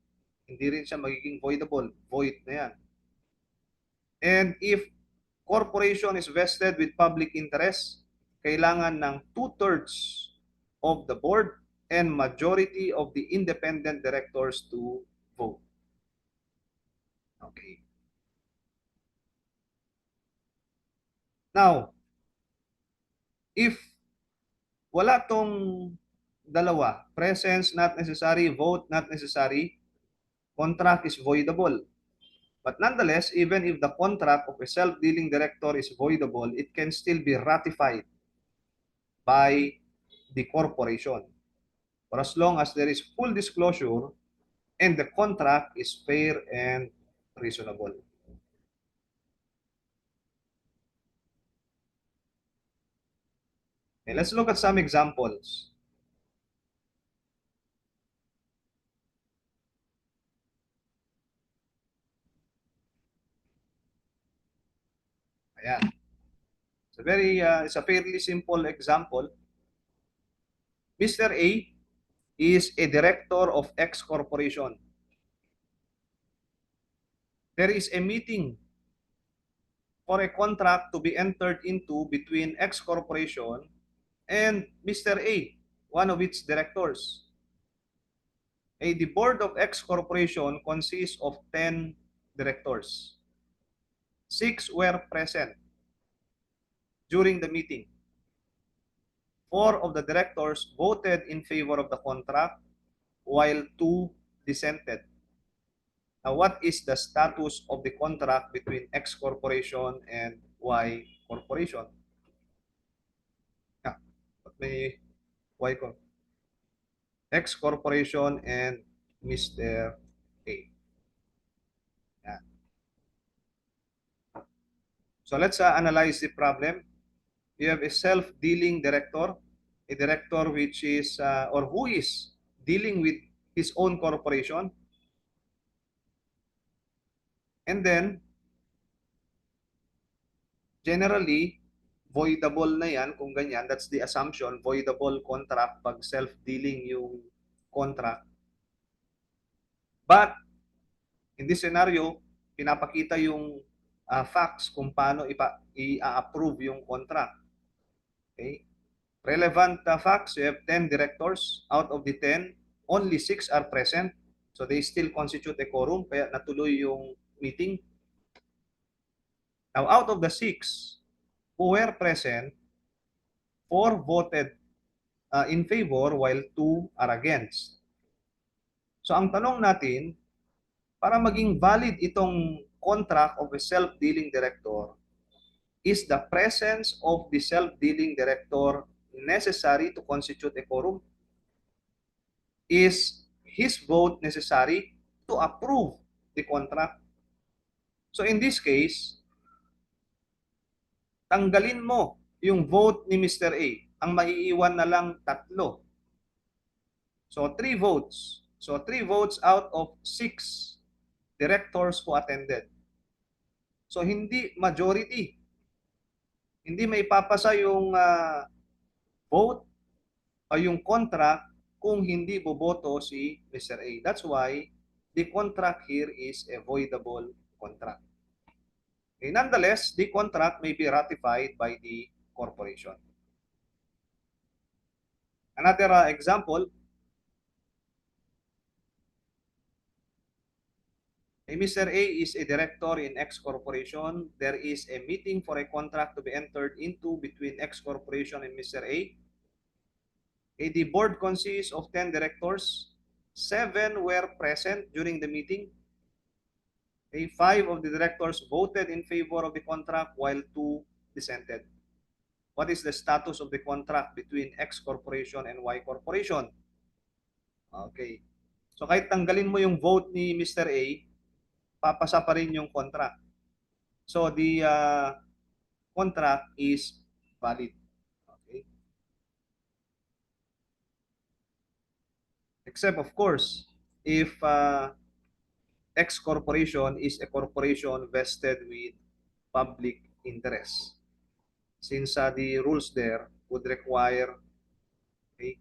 hindi rin siya magiging voidable. Void na yan. And if corporation is vested with public interest, kailangan ng 2/3 of the board and majority of the independent directors to vote. Okay. Now, if wala tong dalawa, presence not necessary, vote not necessary, contract is voidable. But nonetheless, even if the contract of a self-dealing director is voidable, it can still be ratified by the corporation for as long as there is full disclosure and the contract is fair and reasonable. Okay, let's look at some examples. Ayan. It's a fairly simple example. Mr. A is a director of X corporation. There is a meeting for a contract to be entered into between X corporation and Mr. A, one of its directors. The board of X corporation consists of 10 directors. 6 were present during the meeting. 4 of the directors voted in favor of the contract, while 2 dissented. Now, what is the status of the contract between X corporation and Y corporation? May Y corporation. X corporation and Mr. A. Yan. So let's analyze the problem. You have a self-dealing director, a director which is or who is dealing with his own corporation. And then, generally, voidable na yan kung ganyan. That's the assumption, voidable contract pag self-dealing yung contract. But, in this scenario, pinapakita yung facts kung paano i-approve yung contract. Okay? Relevant facts, you have 10 directors. Out of the 10, only 6 are present. So they still constitute a quorum, kaya natuloy yung meeting. Now, out of the 6 who were present, 4 voted in favor while 2 are against. So ang tanong natin, para maging valid itong contract of a self-dealing director, is the presence of the self-dealing director necessary to constitute a quorum? Is his vote necessary to approve the contract? So in this case, tanggalin mo yung vote ni Mr. A. Ang maiiwan na lang 3. So 3 votes. So 3 votes out of 6 directors who attended. So hindi majority. Hindi may papasa yung vote o yung contract kung hindi boboto si Mr. A. That's why the contract here is a voidable contract. Okay, nonetheless, the contract may be ratified by the corporation. Another example, Mr. A is a director in X corporation. There is a meeting for a contract to be entered into between X corporation and Mr. A. The board consists of 10 directors. 7 were present during the meeting. 5 of the directors voted in favor of the contract while 2 dissented. What is the status of the contract between X corporation and Y corporation? Okay. So kahit tanggalin mo yung vote ni Mr. A, papasa pa rin yung contract. So the contract is valid. Okay. Except of course, if X corporation is a corporation vested with public interest. Since the rules there would require a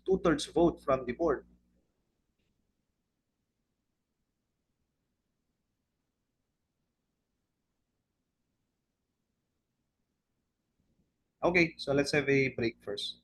two-thirds vote from the board. Okay, so let's have a break first.